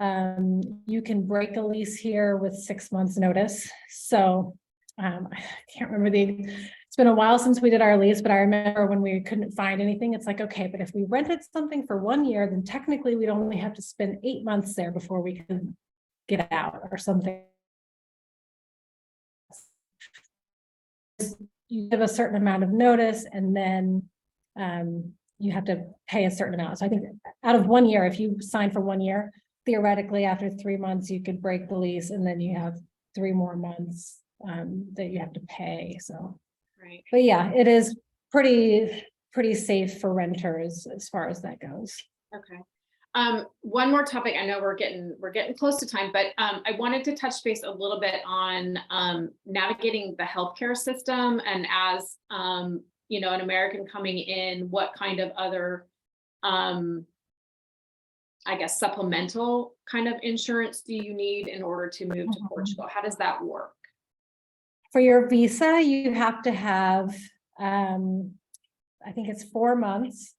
Speaker 3: You can break a lease here with 6 months notice. So I can't remember it's been a while since we did our lease, but I remember when we couldn't find anything, it's like, okay, but if we rented something for 1 year, then technically we'd only have to spend 8 months there before we could get out or something. You give a certain amount of notice, and then you have to pay a certain amount. So I think out of 1 year, if you sign for 1 year, theoretically after 3 months, you could break the lease, and then you have 3 more months that you have to pay. So
Speaker 1: Right.
Speaker 3: But yeah, it is pretty safe for renters as far as that goes.
Speaker 1: Okay. One more topic. I know we're getting close to time, but I wanted to touch base a little bit on navigating the healthcare system, and as you know, an American coming in, what kind of other I guess supplemental kind of insurance do you need in order to move to Portugal? How does that work?
Speaker 3: For your visa, you have to have, I think it's 4 months.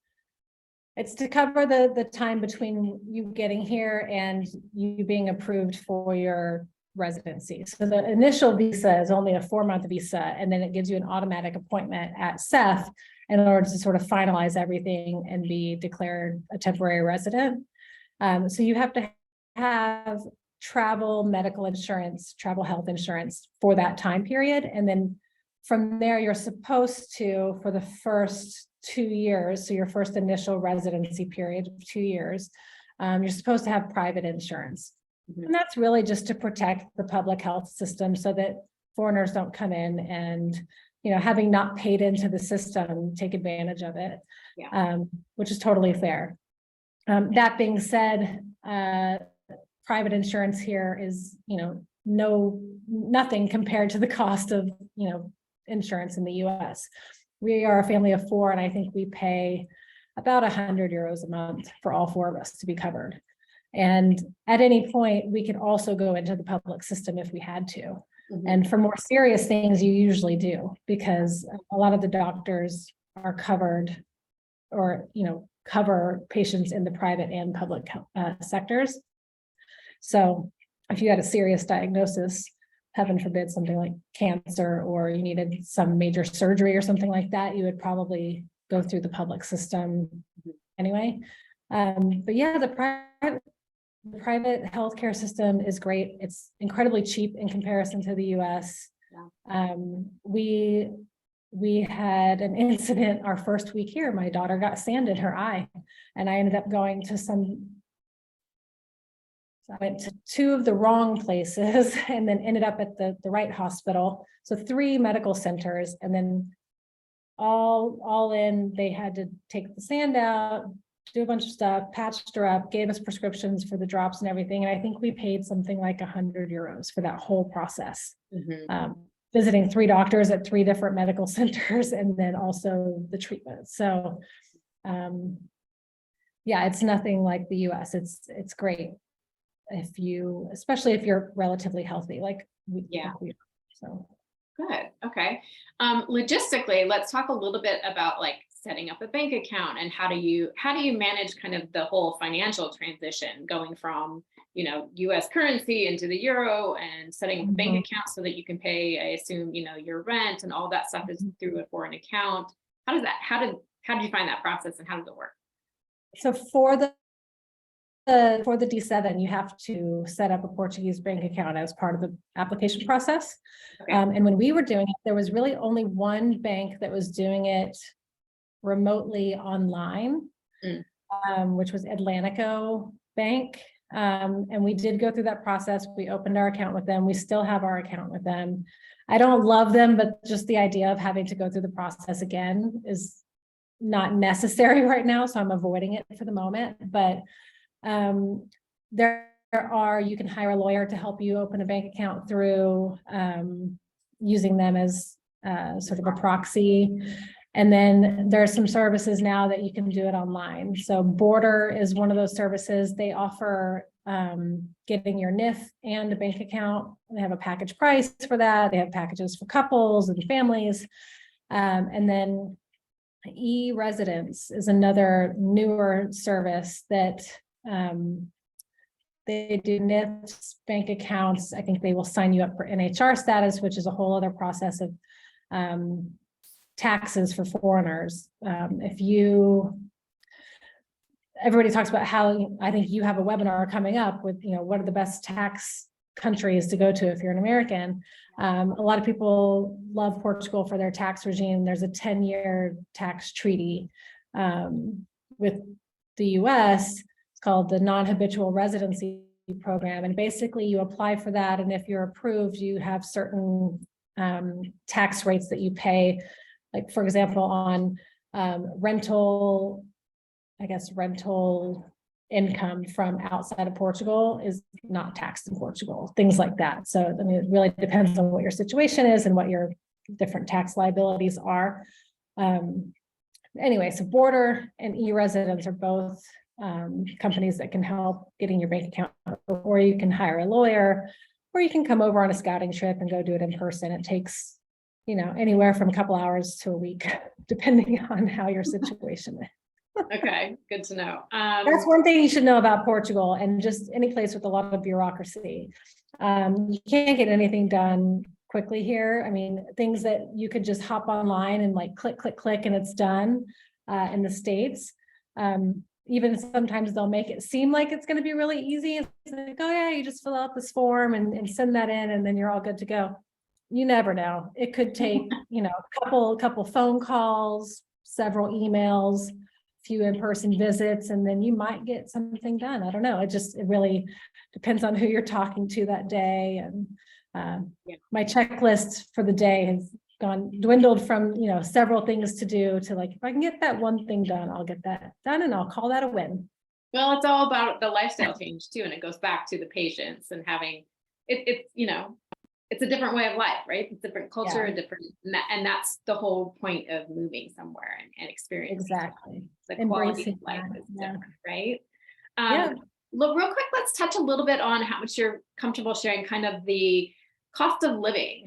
Speaker 3: It's to cover the time between you getting here and you being approved for your residency. So the initial visa is only a 4-month visa, and then it gives you an automatic appointment at SEF in order to sort of finalize everything and be declared a temporary resident. So you have to have travel medical insurance, travel health insurance for that time period. And then from there, you're supposed to, for the first 2 years, so your first initial residency period of 2 years, you're supposed to have private insurance.
Speaker 1: Mhm.
Speaker 3: And that's really just to protect the public health system so that foreigners don't come in and, you know, having not paid into the system, take advantage of it,
Speaker 1: Yeah.
Speaker 3: which is totally fair. That being said, private insurance here is, you know, nothing compared to the cost of, you know, insurance in the US. We are a family of 4, and I think we pay about €100 a month for all 4 of us to be covered. And at any point, we can also go into the public system if we had to.
Speaker 1: Mhm.
Speaker 3: And for more serious things, you usually do, because a lot of the doctors are covered, or, you know, cover patients in the private and public sectors. So if you had a serious diagnosis, heaven forbid, something like cancer, or you needed some major surgery or something like that, you would probably go through the public system anyway. But yeah, the private healthcare system is great. It's incredibly cheap in comparison to the US.
Speaker 1: Yeah.
Speaker 3: We had an incident our first week here. My daughter got sand in her eye, and I ended up going to I went to 2 of the wrong places and then ended up at the right hospital. So 3 medical centers, and then all in, they had to take the sand out, do a bunch of stuff, patched her up, gave us prescriptions for the drops and everything. And I think we paid something like €100 for that whole process.
Speaker 1: Mhm.
Speaker 3: Visiting 3 doctors at 3 different medical centers, and then also the treatment. So yeah, it's nothing like the US. It's great especially if you're relatively healthy, like we
Speaker 1: Yeah.
Speaker 3: are. So
Speaker 1: Good. Okay. Logistically, let's talk a little bit about like setting up a bank account, and how do you manage kind of the whole financial transition going from, you know, US currency into the euro, and setting up a bank account so that you can pay, I assume, you know, your rent and all that stuff is through a foreign account. How did you find that process, and how does it work?
Speaker 3: So for the D7, you have to set up a Portuguese bank account as part of the application process.
Speaker 1: Okay.
Speaker 3: And when we were doing it, there was really only one bank that was doing it remotely online, which was Atlantico Bank. And we did go through that process. We opened our account with them. We still have our account with them. I don't love them, but just the idea of having to go through the process again is not necessary right now. So I'm avoiding it for the moment. But you can hire a lawyer to help you open a bank account through using them as sort of a proxy. And then there are some services now that you can do it online. So Border is one of those services. They offer getting your NIF and a bank account. They have a package price for that. They have packages for couples and families. And then e-residence is another newer service that they do NIFs, bank accounts. I think they will sign you up for NHR status, which is a whole other process of taxes for foreigners. Everybody talks about how, I think you have a webinar coming up with, you know, what are the best tax countries to go to if you're an American. A lot of people love Portugal for their tax regime. There's a 10-year tax treaty with the US. It's called the non-habitual residency program. And basically you apply for that. And if you're approved, you have certain tax rates that you pay. Like, for example, on rental income from outside of Portugal is not taxed in Portugal, things like that. So, I mean, it really depends on what your situation is and what your different tax liabilities are. Anyway, so Border and eResidence are both companies that can help getting your bank account, or you can hire a lawyer, or you can come over on a scouting trip and go do it in person. It takes, anywhere from a couple hours to a week, depending on how your situation is.
Speaker 1: Okay, good to know.
Speaker 3: That's one thing you should know about Portugal, and just any place with a lot of bureaucracy. You can't get anything done quickly here. I mean, things that you could just hop online and like click, click, click, and it's done in the States. Even sometimes they'll make it seem like it's going to be really easy. It's like, oh yeah, you just fill out this form and send that in, and then you're all good to go. You never know. It could take, a couple phone calls, several emails, few in-person visits, and then you might get something done. I don't know. It really depends on who you're talking to that day. And my checklist for the day has dwindled from, several things to do to like, if I can get that one thing done, I'll get that done and I'll call that a win.
Speaker 1: Well, it's all about the lifestyle change too. And it goes back to the patience and having it's a different way of life, right? It's different culture, and that's the whole point of moving somewhere and experiencing.
Speaker 3: Exactly.
Speaker 1: The quality of life is different, right? Look, real quick, let's touch a little bit on how much you're comfortable sharing kind of the cost of living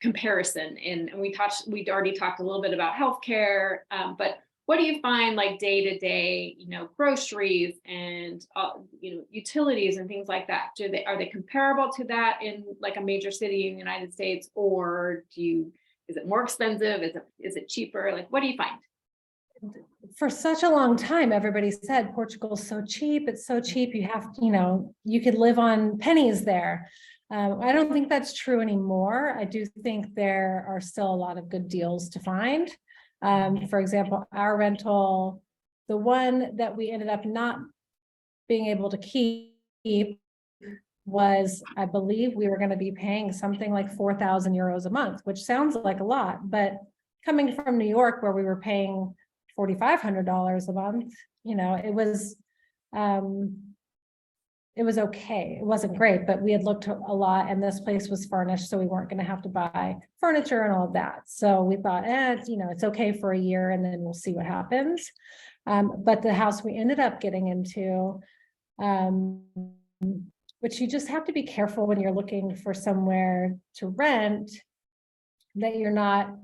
Speaker 1: comparison. And we'd already talked a little bit about healthcare, but what do you find like day to day, groceries and, utilities and things like that? Are they comparable to that in like a major city in the United States, or is it more expensive? Is it cheaper? Like, what do you find?
Speaker 3: For such a long time, everybody said Portugal's so cheap. It's so cheap. You have, you could live on pennies there. I don't think that's true anymore. I do think there are still a lot of good deals to find. For example, our rental, the one that we ended up not being able to keep was, I believe we were going to be paying something like 4,000 euros a month, which sounds like a lot, but coming from New York where we were paying $4,500 a month, it was okay. It wasn't great, but we had looked a lot, and this place was furnished, so we weren't going to have to buy furniture and all of that. So we thought, it's okay for a year, and then we'll see what happens. But the house we ended up getting into, which you just have to be careful when you're looking for somewhere to rent, that you're not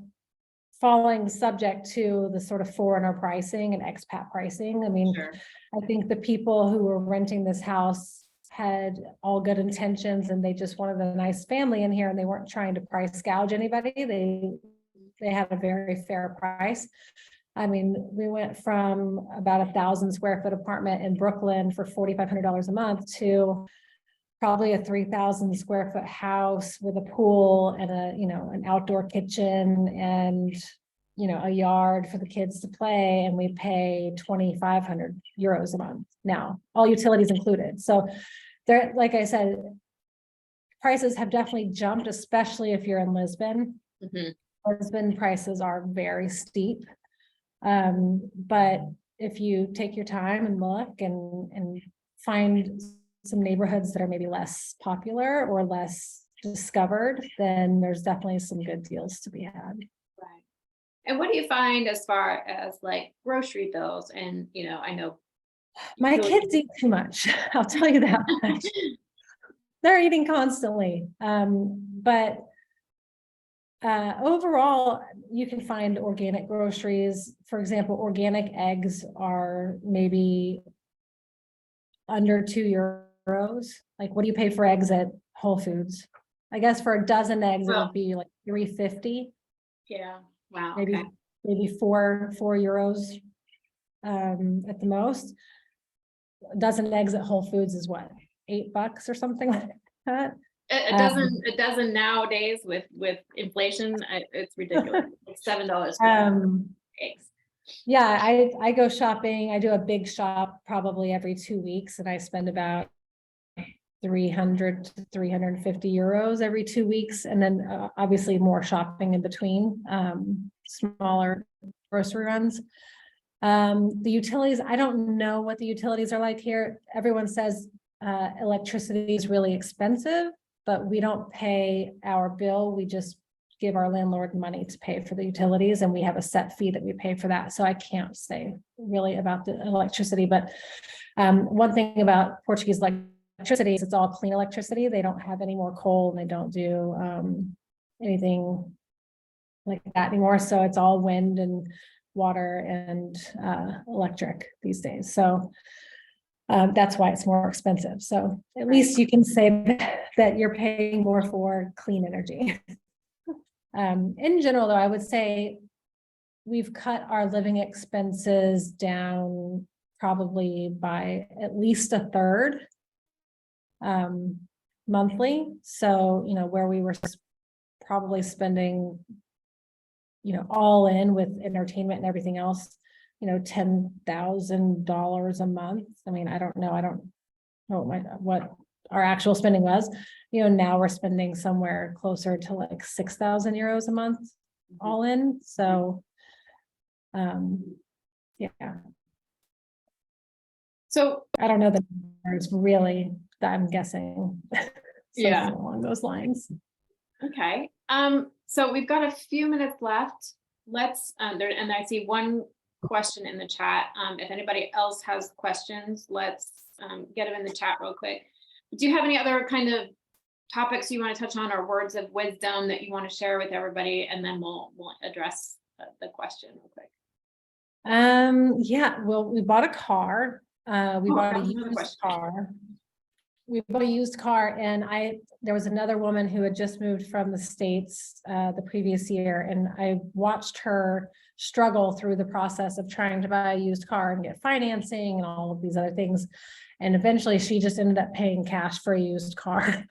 Speaker 3: falling subject to the sort of foreigner pricing and expat pricing. I mean,
Speaker 1: Sure.
Speaker 3: I think the people who were renting this house had all good intentions, and they just wanted a nice family in here, and they weren't trying to price gouge anybody. They had a very fair price. I mean, we went from about 1,000 square foot apartment in Brooklyn for $4,500 a month to probably a 3,000 square foot house with a pool and an outdoor kitchen and, a yard for the kids to play. And we pay 2,500 euros a month now, all utilities included. So there, like I said, prices have definitely jumped, especially if you're in Lisbon. Mm-hmm. Lisbon prices are very steep. But if you take your time and look and find some neighborhoods that are maybe less popular or less discovered, then there's definitely some good deals to be had.
Speaker 1: Right. And what do you find as far as like grocery bills? And, I know
Speaker 3: my kids eat too much. I'll tell you that much. They're eating constantly. But overall, you can find organic groceries. For example, organic eggs are maybe under €2. Like, what do you pay for eggs at Whole Foods? I guess for a dozen eggs, it would be like $3.50.
Speaker 1: Yeah. Wow.
Speaker 3: Maybe four euros at the most. A dozen eggs at Whole Foods is what, $8 or something like that.
Speaker 1: It doesn't nowadays with inflation. It's ridiculous. It's $7 for eggs.
Speaker 3: Yeah, I go shopping. I do a big shop probably every 2 weeks, and I spend about 300 to 350 euros every 2 weeks. And then obviously more shopping in between, smaller grocery runs. The utilities, I don't know what the utilities are like here. Everyone says electricity is really expensive, but we don't pay our bill. We just give our landlord money to pay for the utilities, and we have a set fee that we pay for that. So I can't say really about the electricity, but one thing about Portuguese electricity is it's all clean electricity. They don't have any more coal, and they don't do anything like that anymore. So it's all wind and water and electric these days. So that's why it's more expensive. So at least you can say that you're paying more for clean energy. In general, though, I would say we've cut our living expenses down probably by at least a third monthly. So, where we were probably spending, all in with entertainment and everything else, $10,000 a month. I mean, I don't know what our actual spending was. Now we're spending somewhere closer to like 6,000 euros a month all in. So, yeah.
Speaker 1: So
Speaker 3: I don't know the numbers really, that I'm guessing.
Speaker 1: Yeah.
Speaker 3: Along those lines.
Speaker 1: Okay. So we've got a few minutes left. Let's, and I see one question in the chat. If anybody else has questions, let's get them in the chat real quick. Do you have any other kind of topics you want to touch on, or words of wisdom that you want to share with everybody? And then we'll address the question real quick.
Speaker 3: Yeah, well, we bought a car. We bought a used car. We bought a used car, and there was another woman who had just moved from the States the previous year, and I watched her struggle through the process of trying to buy a used car and get financing and all of these other things. And eventually she just ended up paying cash for a used car.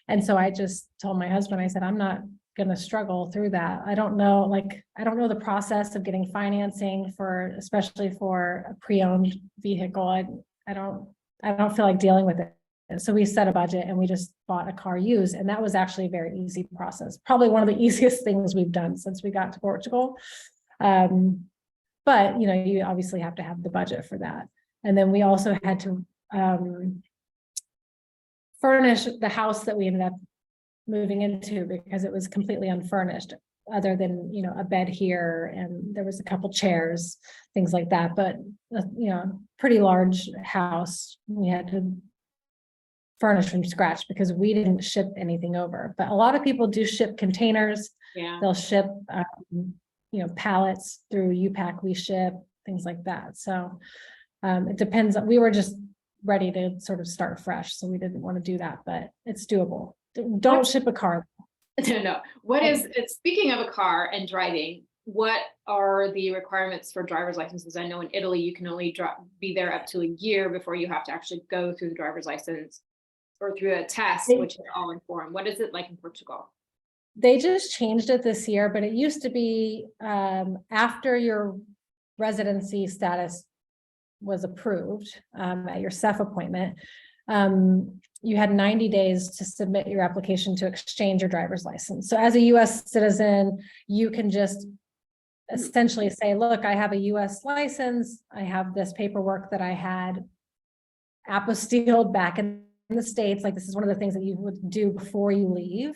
Speaker 3: And so I just told my husband, I said, I'm not going to struggle through that. I don't know the process of getting financing especially for a pre-owned vehicle. I don't feel like dealing with it. And so we set a budget and we just bought a car used. And that was actually a very easy process. Probably one of the easiest things we've done since we got to Portugal. But you obviously have to have the budget for that. And then we also had to furnish the house that we ended up moving into, because it was completely unfurnished, other than a bed here, and there was a couple chairs, things like that. But pretty large house. We had to furnish from scratch because we didn't ship anything over. But a lot of people do ship containers.
Speaker 1: Yeah.
Speaker 3: They'll ship pallets through UPAC. We ship things like that. So it depends. We were just ready to sort of start fresh, so we didn't want to do that, but it's doable. Don't ship a car.
Speaker 1: No. What is, speaking of a car and driving, what are the requirements for driver's licenses? I know in Italy, you can only be there up to a year before you have to actually go through the driver's license or through a test, which is all informed. What is it like in Portugal?
Speaker 3: They just changed it this year, but it used to be after your residency status was approved at your CEF appointment, you had 90 days to submit your application to exchange your driver's license. So as a US citizen, you can just essentially say, look, I have a US license. I have this paperwork that I had apostilled back in the States. Like, this is one of the things that you would do before you leave,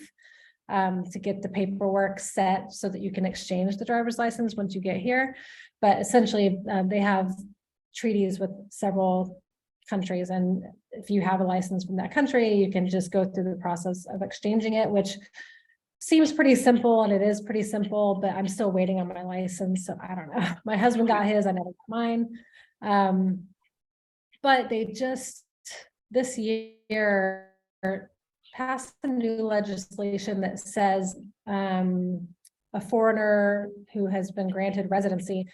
Speaker 3: to get the paperwork set so that you can exchange the driver's license once you get here. But essentially, they have treaties with several countries, and if you have a license from that country, you can just go through the process of exchanging it, which seems pretty simple, and it is pretty simple, but I'm still waiting on my license, so I don't know. My husband got his, I never got mine. But they just this year passed a new legislation that says a foreigner who has been granted residency,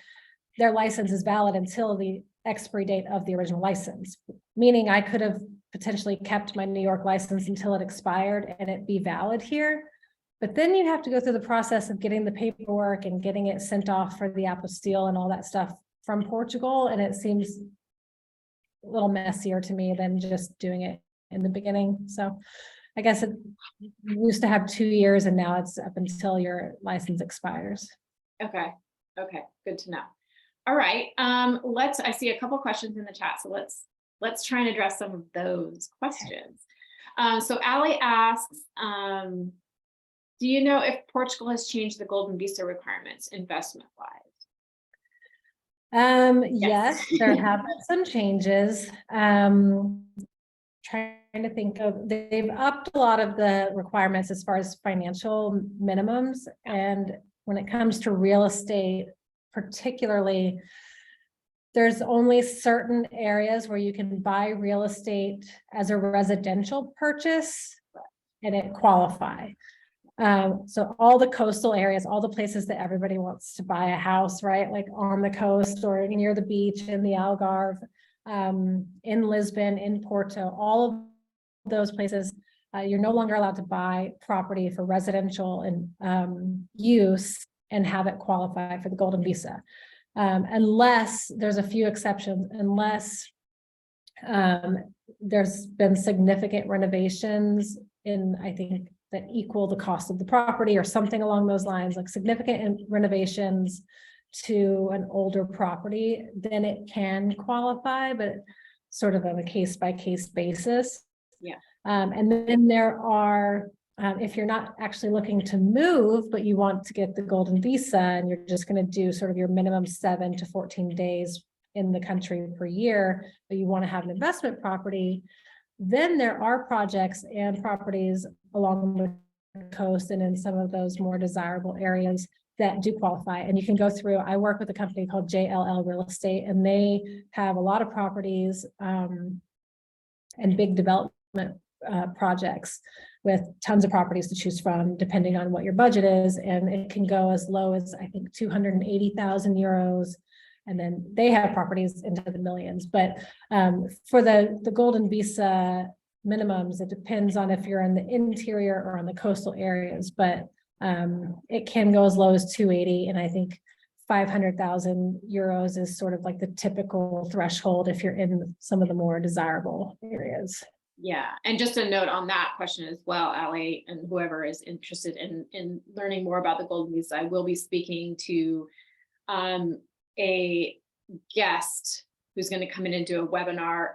Speaker 3: their license is valid until the expiry date of the original license, meaning I could have potentially kept my New York license until it expired and it be valid here. But then you have to go through the process of getting the paperwork and getting it sent off for the apostille and all that stuff from Portugal. And it seems a little messier to me than just doing it in the beginning. So I guess it used to have 2 years and now it's up until your license expires.
Speaker 1: Okay, okay, good to know. All right, I see a couple questions in the chat, so let's try and address some of those questions. So Allie asks, do you know if Portugal has changed the golden visa requirements investment wise?
Speaker 3: Yes, there have been some changes. Trying to think of, they've upped a lot of the requirements as far as financial minimums. And when it comes to real estate, particularly, there's only certain areas where you can buy real estate as a residential purchase and it qualify. So all the coastal areas, all the places that everybody wants to buy a house, right? Like on the coast or near the beach in the Algarve, in Lisbon, in Porto, all of those places, you're no longer allowed to buy property for residential and use and have it qualify for the golden visa. Unless there's a few exceptions, unless there's been significant renovations in, I think, that equal the cost of the property or something along those lines, like significant renovations to an older property, then it can qualify, but sort of on a case-by-case basis.
Speaker 1: Yeah.
Speaker 3: And then there are, if you're not actually looking to move, but you want to get the golden visa and you're just going to do sort of your minimum 7 to 14 days in the country per year, but you want to have an investment property, then there are projects and properties along the coast and in some of those more desirable areas that do qualify. And you can go through, I work with a company called JLL Real Estate, and they have a lot of properties and big development projects with tons of properties to choose from, depending on what your budget is. And it can go as low as, I think, 280,000 euros. And then they have properties into the millions. But for the golden visa minimums, it depends on if you're in the interior or on the coastal areas. But it can go as low as 280. And I think 500,000 euros is sort of like the typical threshold if you're in some of the more desirable areas.
Speaker 1: Yeah, and just a note on that question as well, Allie, and whoever is interested in learning more about the golden visa, I will be speaking to a guest who's going to come in and do a webinar,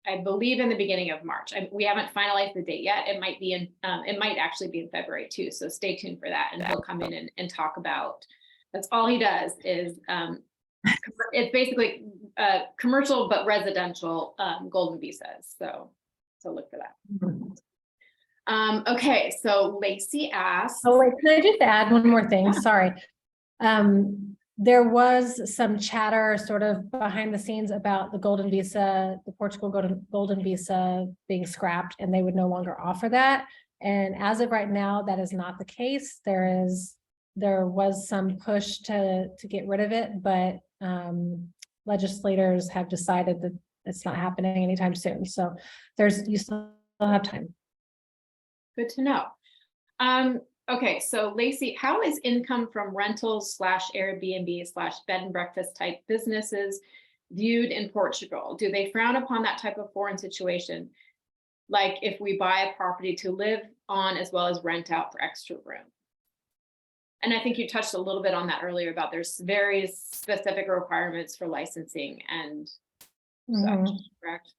Speaker 1: I believe in the beginning of March. We haven't finalized the date yet. It might be in, it might actually be in February too. So stay tuned for that. And he'll come in and talk about, that's all he does is, it's basically commercial, but residential golden visas. So look for that. Okay. So Lacey asks.
Speaker 3: Oh, wait, can I just add one more thing? Yeah. Sorry. There was some chatter sort of behind the scenes about the golden visa, the Portugal golden visa being scrapped, and they would no longer offer that. And as of right now, that is not the case. There was some push to get rid of it, but legislators have decided that it's not happening anytime soon. So you still have time.
Speaker 1: Good to know. Okay, so Lacey, how is income from rentals / Airbnb / bed and breakfast type businesses viewed in Portugal? Do they frown upon that type of foreign situation? Like if we buy a property to live on as well as rent out for extra room? And I think you touched a little bit on that earlier about there's very specific requirements for licensing and such, correct?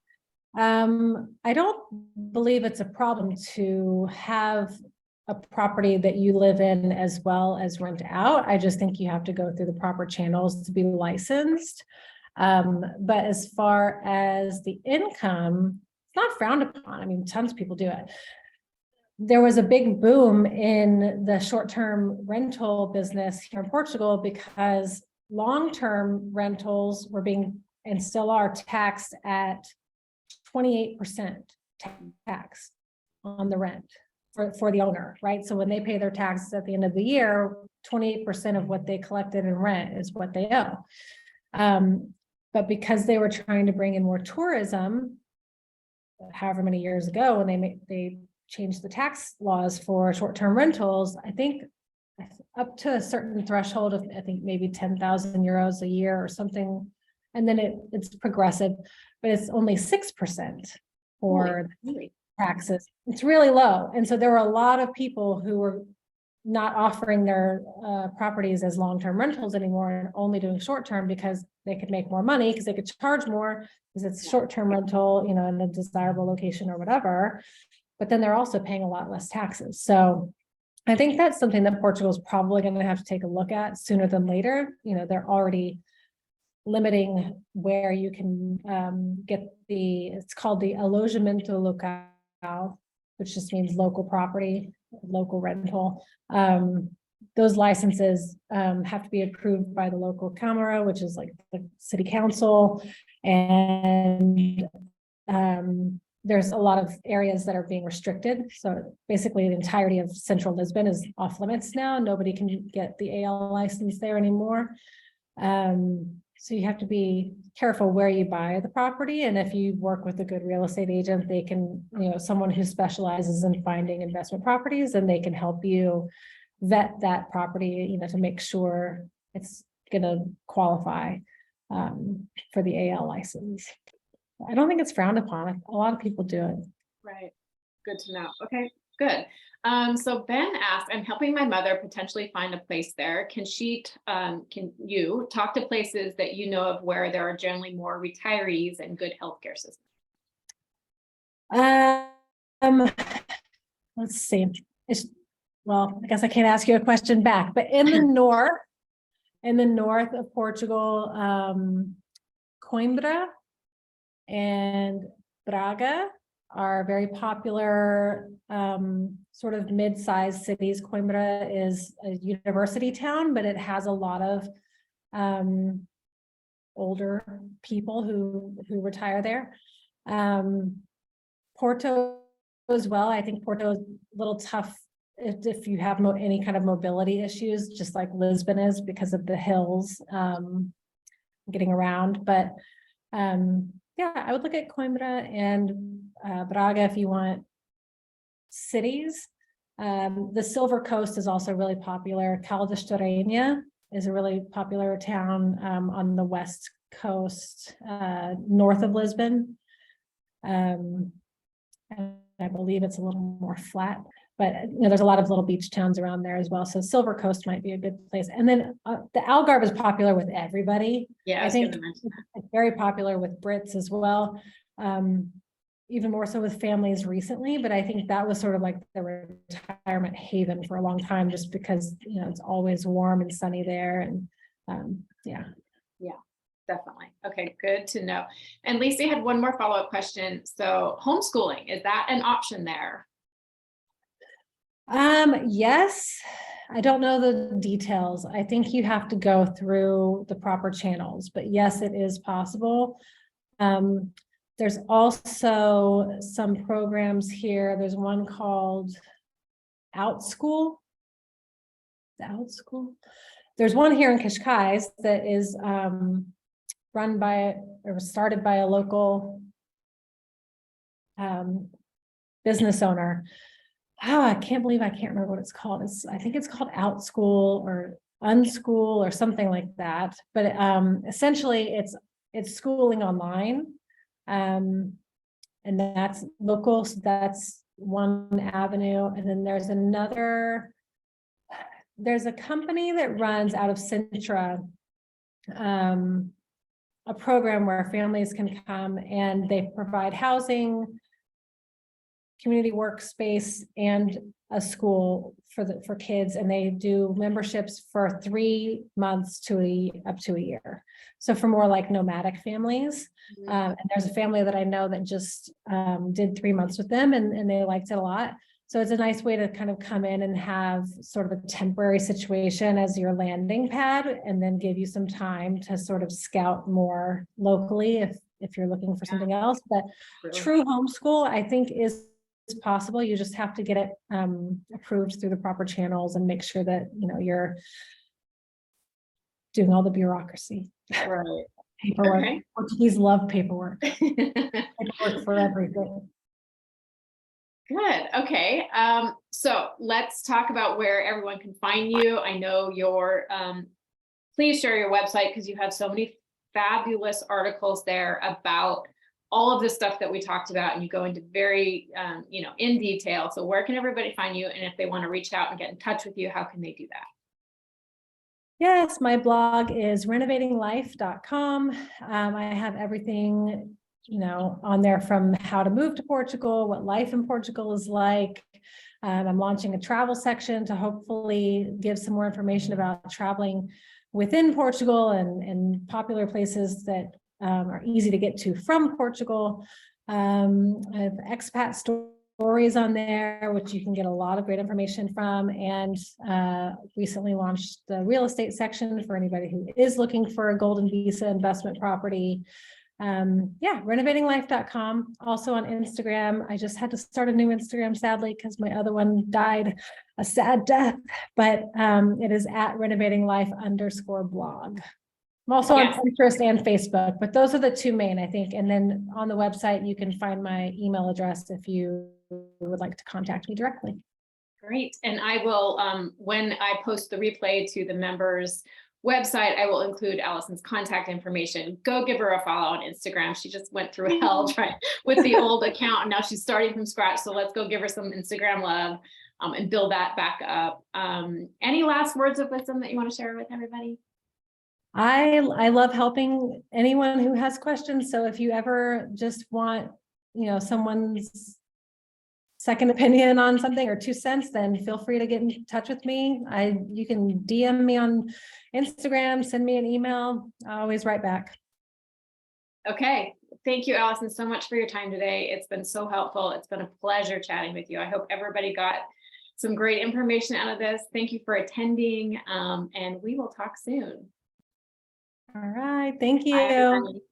Speaker 3: I don't believe it's a problem to have a property that you live in as well as rent out. I just think you have to go through the proper channels to be licensed. But as far as the income, it's not frowned upon. I mean, tons of people do it. There was a big boom in the short-term rental business here in Portugal because long-term rentals were being, and still are, taxed at 28% tax on the rent for the owner, right? So when they pay their taxes at the end of the year, 28% of what they collected in rent is what they owe. But because they were trying to bring in more tourism, however many years ago, when they changed the tax laws for short-term rentals, I think up to a certain threshold of, I think maybe 10,000 euros a year or something. And then it's progressive, but it's only 6% for taxes. It's really low. And so there were a lot of people who were not offering their properties as long-term rentals anymore and only doing short-term because they could make more money because they could charge more because it's short-term rental, you know, in a desirable location or whatever. But then they're also paying a lot less taxes. So I think that's something that Portugal is probably going to have to take a look at sooner than later. You know, they're already limiting where you can get it's called the alojamento local, which just means local property, local rental. Those licenses have to be approved by the local Câmara, which is like the city council. And there's a lot of areas that are being restricted. So basically the entirety of central Lisbon is off limits now. Nobody can get the AL license there anymore. So you have to be careful where you buy the property. And if you work with a good real estate agent, they can, you know, someone who specializes in finding investment properties, and they can help you vet that property, you know, to make sure it's going to qualify for the AL license. I don't think it's frowned upon. A lot of people do it.
Speaker 1: Right. Good to know. Okay, good. So Ben asked, I'm helping my mother potentially find a place there. Can you talk to places that you know of where there are generally more retirees and good healthcare systems?
Speaker 3: Let's see. Well, I guess I can't ask you a question back, but in the north of Portugal, Coimbra and Braga are very popular sort of mid-sized cities. Coimbra is a university town, but it has a lot of older people who retire there. Porto as well. I think Porto is a little tough if you have any kind of mobility issues, just like Lisbon is because of the hills getting around. But yeah, I would look at Coimbra and Braga if you want cities. The Silver Coast is also really popular. Caldas de Rainha is a really popular town on the west coast, north of Lisbon. And I believe it's a little more flat, but you know, there's a lot of little beach towns around there as well. So Silver Coast might be a good place. And then the Algarve is popular with everybody.
Speaker 1: Yeah,
Speaker 3: I think it's very popular with Brits as well. Even more so with families recently, but I think that was sort of like the retirement haven for a long time, just because, you know, it's always warm and sunny there. And yeah.
Speaker 1: Definitely. Okay, good to know. And Lacey had one more follow-up question. So homeschooling, is that an option there?
Speaker 3: Yes. I don't know the details. I think you have to go through the proper channels, but yes, it is possible. There's also some programs here. There's one called OutSchool. There's one here in Cascais that is run by or started by a local business owner. Oh, I can't believe I can't remember what it's called. I think it's called OutSchool or Unschool or something like that. But essentially, it's schooling online, and that's local. So that's one avenue, and then there's a company that runs out of Sintra, a program where families can come and they provide housing, community workspace, and a school for kids, and they do memberships for 3 months to up to a year. So for more like nomadic families. And there's a family that I know that just did 3 months with them, and they liked it a lot. So it's a nice way to kind of come in and have sort of a temporary situation as your landing pad, and then give you some time to sort of scout more locally if you're looking for something else. But true homeschool, I think, is possible. You just have to get it approved through the proper channels and make sure that, you know, you're doing all the bureaucracy.
Speaker 1: Right.
Speaker 3: Paperwork.
Speaker 1: Okay.
Speaker 3: Portuguese love paperwork. Paperwork for everything.
Speaker 1: Good. Okay. So let's talk about where everyone can find you. I know please share your website because you have so many fabulous articles there about all of the stuff that we talked about, and you go into very, in detail. So where can everybody find you? And if they want to reach out and get in touch with you, how can they do that?
Speaker 3: Yes, my blog is renovatinglife.com. I have everything, on there, from how to move to Portugal, what life in Portugal is like. I'm launching a travel section to hopefully give some more information about traveling within Portugal and popular places that are easy to get to from Portugal. I have expat stories on there, which you can get a lot of great information from, and recently launched the real estate section for anybody who is looking for a golden visa investment property. Renovatinglife.com. Also on Instagram. I just had to start a new Instagram, sadly, because my other one died a sad death, but it is at renovatinglife_blog. I'm also on Pinterest and Facebook, but those are the two main, I think. And then on the website, you can find my email address if you would like to contact me directly.
Speaker 1: Great. And I will, when I post the replay to the members website, I will include Allison's contact information. Go give her a follow on Instagram. She just went through hell with the old account, and now she's starting from scratch. So let's go give her some Instagram love and build that back up. Any last words of wisdom that you want to share with everybody?
Speaker 3: I love helping anyone who has questions. So if you ever just want, someone's second opinion on something or 2 cents, then feel free to get in touch with me. You can DM me on Instagram, send me an email. I always write back.
Speaker 1: Okay. Thank you, Allison, so much for your time today. It's been so helpful. It's been a pleasure chatting with you. I hope everybody got some great information out of this. Thank you for attending, and we will talk soon.
Speaker 3: All right. Thank you.
Speaker 1: Bye, everybody.